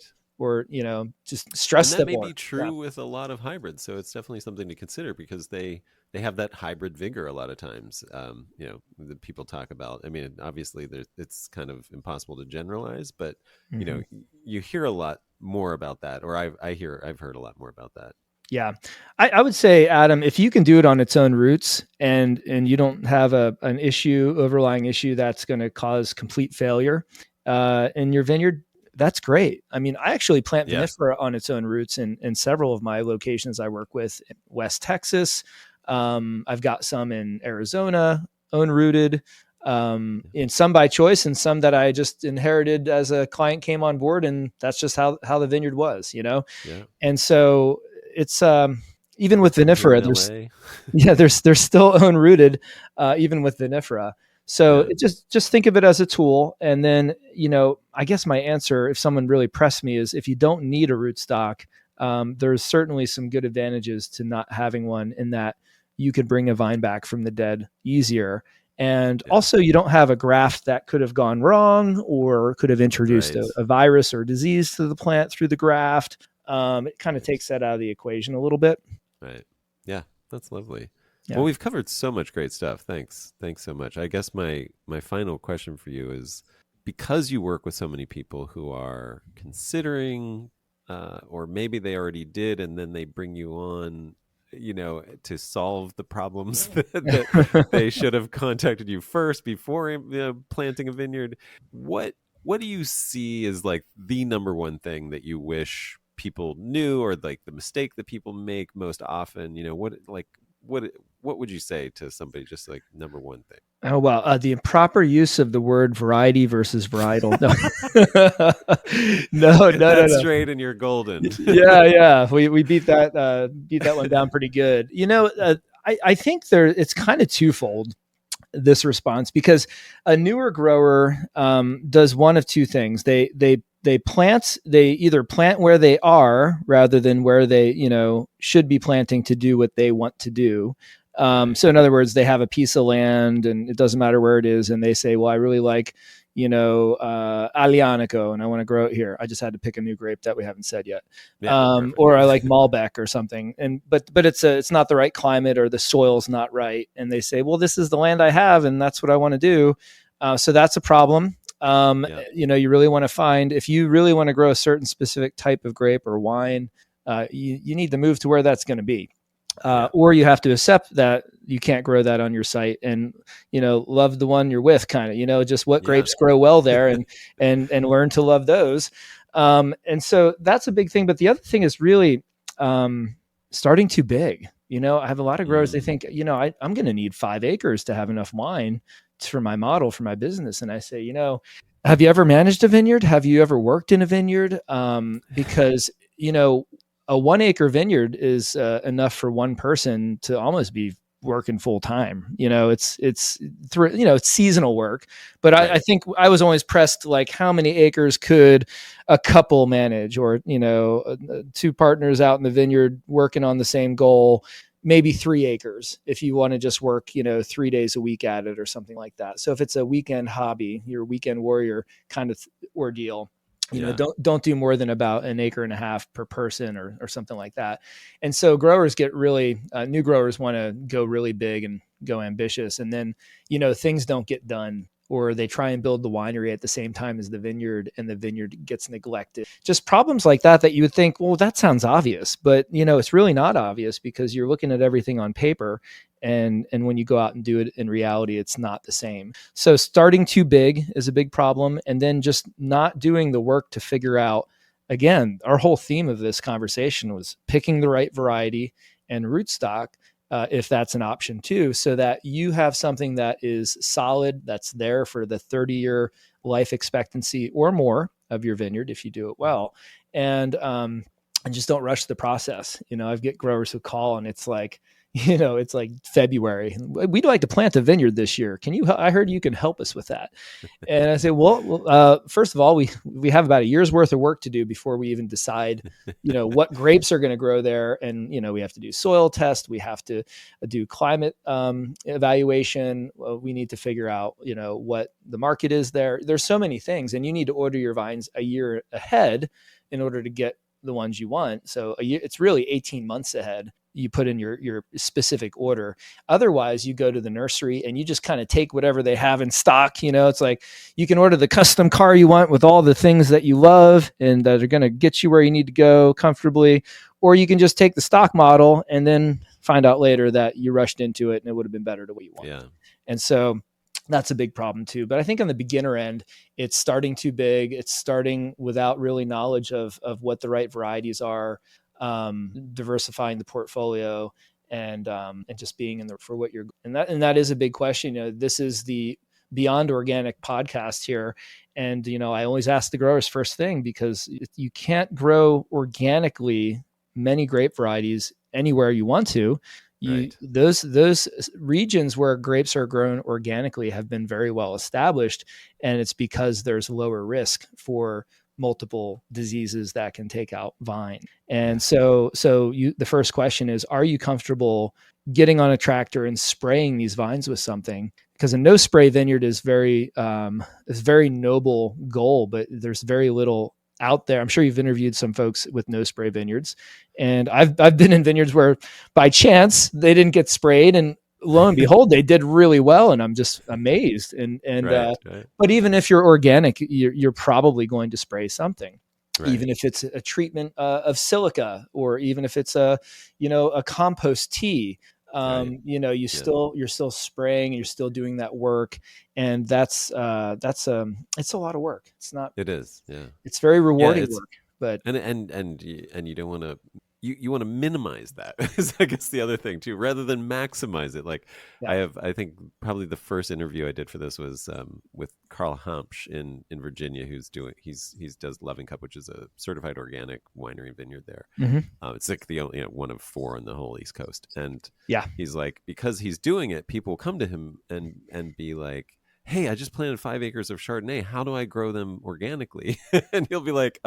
just stress them. And that may be true with a lot of hybrids. So it's definitely something to consider because they have that hybrid vigor a lot of times, that people talk about. I mean, obviously it's kind of impossible to generalize, but you hear a lot more about that, or I've heard a lot more about that. Yeah. I would say, Adam, if you can do it on its own roots and you don't have an overlying issue that's going to cause complete failure in your vineyard, that's great. I mean, I actually plant vinifera on its own roots in several of my locations I work with in West Texas. I've got some in Arizona, own rooted, in some by choice and some that I just inherited as a client came on board. And that's just how the vineyard was, Yeah. And so it's, even with vinifera, there's still own rooted, even with vinifera. So it just think of it as a tool. And then, I guess my answer, if someone really pressed me, is if you don't need a rootstock, there's certainly some good advantages to not having one in that you could bring a vine back from the dead easier. And also you don't have a graft that could have gone wrong or could have introduced a virus or disease to the plant through the graft. It kind of takes that out of the equation a little bit. Right. Yeah, that's lovely. Yeah. Well, we've covered so much great stuff. Thanks so much. I guess my final question for you is, because you work with so many people who are considering, or maybe they already did, and then they bring you on, to solve the problems that they should have contacted you first before planting a vineyard. What do you see as like the number one thing that you wish people knew, or like the mistake that people make most often? What would you say to somebody, just like number one thing? Oh, well, the improper use of the word variety versus varietal. No. Straight and you're golden. Yeah. We beat that one down pretty good. I think it's kind of twofold, this response, because a newer grower does one of two things. They either plant where they are rather than where they, should be planting to do what they want to do. So in other words, they have a piece of land and it doesn't matter where it is. And they say, well, I really like, Aglianico and I want to grow it here. I just had to pick a new grape that we haven't said yet. Or I like Malbec or something. But it's not the right climate, or the soil's not right. And they say, well, this is the land I have and that's what I want to do. So that's a problem. You really want to find, if you really want to grow a certain specific type of grape or wine, you need to move to where that's going to be. Or you have to accept that you can't grow that on your site and, love the one you're with, kind of, just what grapes grow well there and learn to love those. And so that's a big thing. But the other thing is really starting too big. I have a lot of growers, they think, I'm going to need 5 acres to have enough wine for my model, for my business. And I say, have you ever managed a vineyard? Have you ever worked in a vineyard? Because, a 1 acre vineyard is enough for one person to almost be working full time. It's seasonal work. But Right. I think I was always pressed, like, how many acres could a couple manage, or, two partners out in the vineyard working on the same goal, maybe 3 acres if you want to just work, 3 days a week at it or something like that. So if it's a weekend hobby, your weekend warrior kind of ordeal, don't do more than about 1.5 acres per person or something like that. And so growers get really, new growers want to go really big and go ambitious. And then, things don't get done, or they try and build the winery at the same time as the vineyard, and the vineyard gets neglected. Just problems like that you would think, well, that sounds obvious, but it's really not obvious, because you're looking at everything on paper, and when you go out and do it in reality, it's not the same. So starting too big is a big problem, and then just not doing the work to figure out, again, our whole theme of this conversation was picking the right variety and rootstock, if that's an option too, so that you have something that is solid, that's there for the 30-year life expectancy or more of your vineyard if you do it well. And just don't rush the process. I've get growers who call, and it's like, it's like February. We'd like to plant a vineyard this year. I heard you can help us with that. And I say, well, first of all, we have about a year's worth of work to do before we even decide, what grapes are going to grow there. And, we have to do soil test. We have to do climate evaluation. We need to figure out, what the market is there. There's so many things, and you need to order your vines a year ahead in order to get the ones you want. So it's really 18 months ahead. You put in your specific order. Otherwise, you go to the nursery and you just kind of take whatever they have in stock. It's like you can order the custom car you want with all the things that you love and that are going to get you where you need to go comfortably, or you can just take the stock model and then find out later that you rushed into it and it would have been better to what you want. Yeah. And so that's a big problem too. But I think on the beginner end, it's starting too big. It's starting without really knowledge of what the right varieties are, diversifying the portfolio, and just being in there for what you're, and that is a big question. This is the Beyond Organic podcast here. And, I always ask the growers first thing, because you can't grow organically many grape varieties anywhere you want to. Right. Those regions where grapes are grown organically have been very well established, and it's because there's lower risk for multiple diseases that can take out vine. And so the first question is, are you comfortable getting on a tractor and spraying these vines with something? Because a no spray vineyard is very noble goal, but there's very little out there. I'm sure you've interviewed some folks with no spray vineyards, and I've been in vineyards where by chance they didn't get sprayed, and lo and behold, they did really well, and I'm just amazed. And Right. But even if you're organic, you're probably going to spray something, Right. even if it's a treatment of silica, or even if it's a compost tea. Right. You're still spraying, and you're still doing that work, and it's a lot of work. It's not. It is. Yeah. It's very rewarding work, but and you don't want to. You want to minimize that is, I guess, the other thing too, rather than maximize it. Like I think probably the first interview I did for this was with Carl Hampsch in Virginia, who's does Loving Cup, which is a certified organic winery and vineyard there. Mm-hmm. It's like the only, one of 4 on the whole East Coast. And he's like, because he's doing it, people will come to him and be like, hey, I just planted 5 acres of Chardonnay. How do I grow them organically? And he'll be like,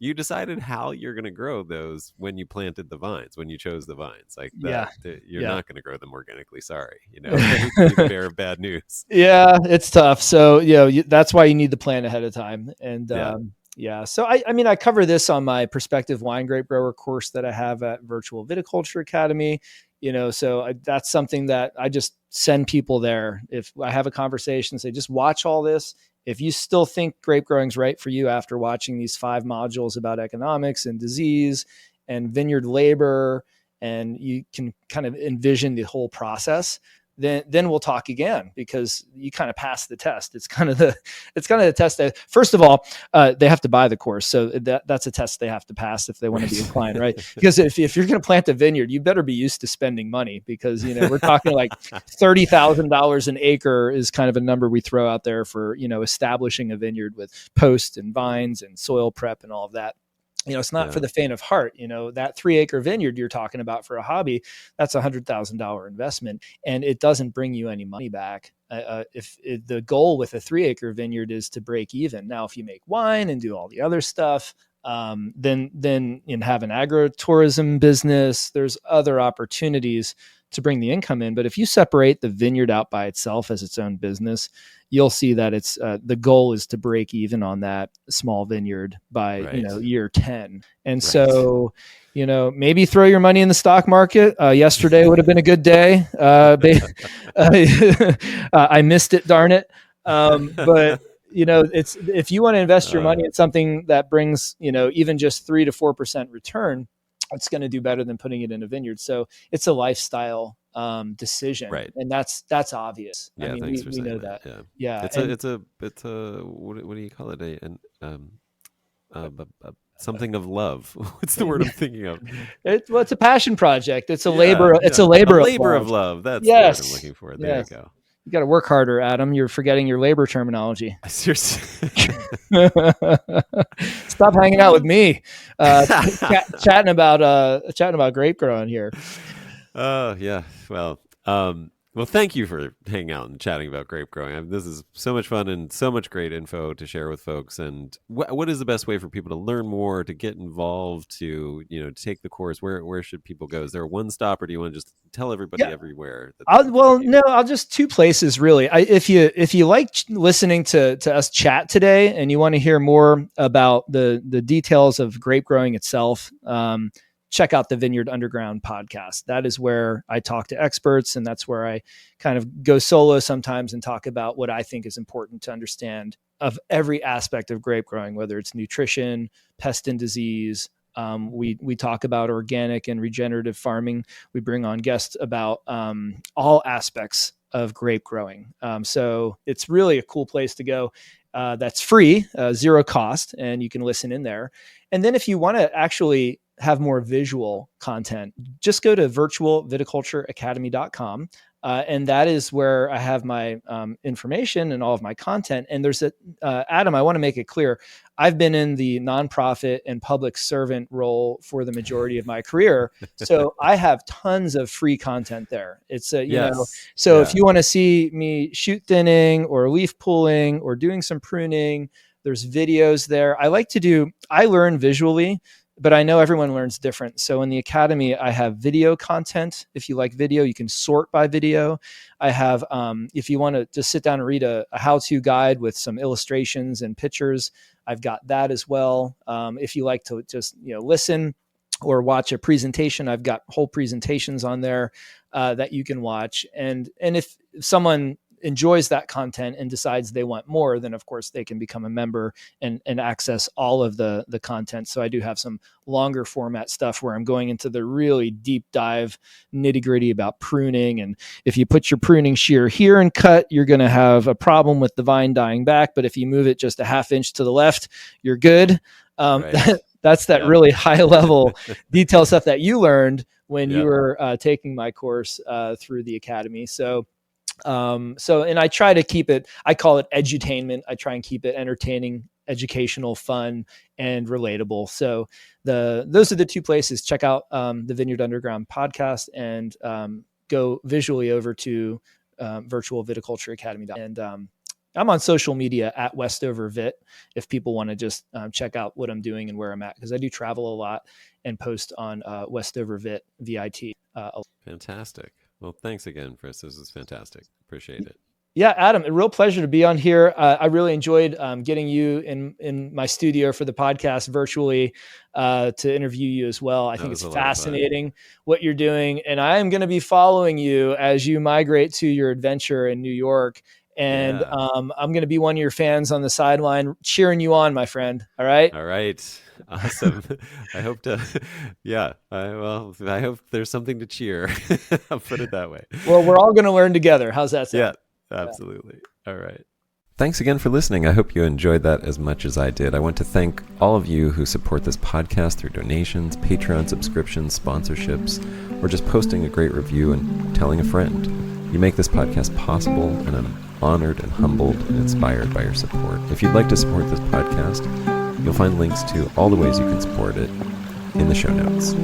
you decided how you're going to grow those when you planted the vines, when you chose the vines. Like that, you're not going to grow them organically. Sorry, the bearer of bad news. Yeah, it's tough. So that's why you need to plan ahead of time. And so I cover this on my Prospective Wine Grape Grower course that I have at Virtual Viticulture Academy. So that's something that I just send people there. If I have a conversation, say, just watch all this. If you still think grape growing is right for you after watching these 5 modules about economics and disease and vineyard labor, and you can kind of envision the whole process, then we'll talk again, because you kind of passed the test. It's kind of the test that, first of all, they have to buy the course. So that's a test they have to pass if they want to be a client, right? Because if you're going to plant a vineyard, you better be used to spending money, because, we're talking like $30,000 an acre is kind of a number we throw out there for, establishing a vineyard with post and vines and soil prep and all of that. It's not for the faint of heart. That 3-acre vineyard you're talking about for a hobby, that's $100,000 investment, and it doesn't bring you any money back. If the goal with a 3-acre vineyard is to break even. Now, if you make wine and do all the other stuff, then have an agritourism business, there's other opportunities to bring the income in. But if you separate the vineyard out by itself as its own business, you'll see that it's the goal is to break even on that small vineyard by year 10. And so maybe throw your money in the stock market. Yesterday would have been a good day. I missed it, darn it. But it's, if you want to invest your money in something that brings even just 3 to 4% return, it's going to do better than putting it in a vineyard. So it's a lifestyle decision, right? And that's obvious. Yeah, we know that. Yeah. It's a what do you call it? Something of love. What's the word I'm thinking of? It's a passion project. It's a labor. It's a labor of love. That's the word I'm looking for. There you go. You got to work harder, Adam. You're forgetting your labor terminology. Seriously. Stop hanging out with me, chatting about grape growing here. Oh yeah. Well, thank you for hanging out and chatting about grape growing. This is so much fun and so much great info to share with folks. And what is the best way for people to learn more, to get involved, to to take the course? Where should people go? Is there a one stop, or do you want to just tell everybody everywhere? I'll just 2 places really. If you like listening to us chat today, and you want to hear more about the details of grape growing itself, check out the Vineyard Underground podcast. That is where I talk to experts, and that's where I kind of go solo sometimes and talk about what I think is important to understand of every aspect of grape growing, whether it's nutrition, pest and disease. We talk about organic and regenerative farming. We bring on guests about all aspects of grape growing. So it's really a cool place to go. That's free, 0 cost, and you can listen in there. And then if you want to actually have more visual content, just go to virtualviticultureacademy.com. And that is where I have my information and all of my content. And there's Adam, I want to make it clear. I've been in the nonprofit and public servant role for the majority of my career. So I have tons of free content there. It's if you want to see me shoot thinning or leaf pulling or doing some pruning, there's videos there. I learn visually, but I know everyone learns different. So in the Academy, I have video content. If you like video, you can sort by video. I have, if you want to just sit down and read a how-to guide with some illustrations and pictures, I've got that as well. If you like to just listen or watch a presentation, I've got whole presentations on there that you can watch. And if someone enjoys that content and decides they want more, then of course they can become a member and access all of the content. So I do have some longer format stuff where I'm going into the really deep dive nitty gritty about pruning. And if you put your pruning shear here and cut, you're going to have a problem with the vine dying back. But if you move it just a ½ inch to the left, you're good. That's that really high level detail stuff that you learned when you were taking my course through the Academy. And I try to keep it, I call it edutainment. I try and keep it entertaining, educational, fun, and relatable. So those are the 2 places. Check out the Vineyard Underground podcast and go visually over to Virtual Viticulture Academy. And I'm on social media at Westover Vit if people want to just check out what I'm doing and where I'm at, because I do travel a lot and post on Westover Vit, VIT. Fantastic. Well, thanks again, Fritz. This is fantastic. Appreciate it. Yeah, Adam, a real pleasure to be on here. I really enjoyed getting you in my studio for the podcast virtually to interview you as well. I think it's fascinating what you're doing. And I am going to be following you as you migrate to your adventure in New York. And I'm going to be one of your fans on the sideline cheering you on, my friend. All right? All right. Awesome. I hope I hope there's something to cheer. I'll put it that way. Well, we're all going to learn together. How's that sound? Yeah, absolutely. All right. Thanks again for listening. I hope you enjoyed that as much as I did. I want to thank all of you who support this podcast through donations, Patreon subscriptions, sponsorships, or just posting a great review and telling a friend. You make this podcast possible, and I'm honored and humbled and inspired by your support. If you'd like to support this podcast, You'll find links to all the ways you can support it in the show notes.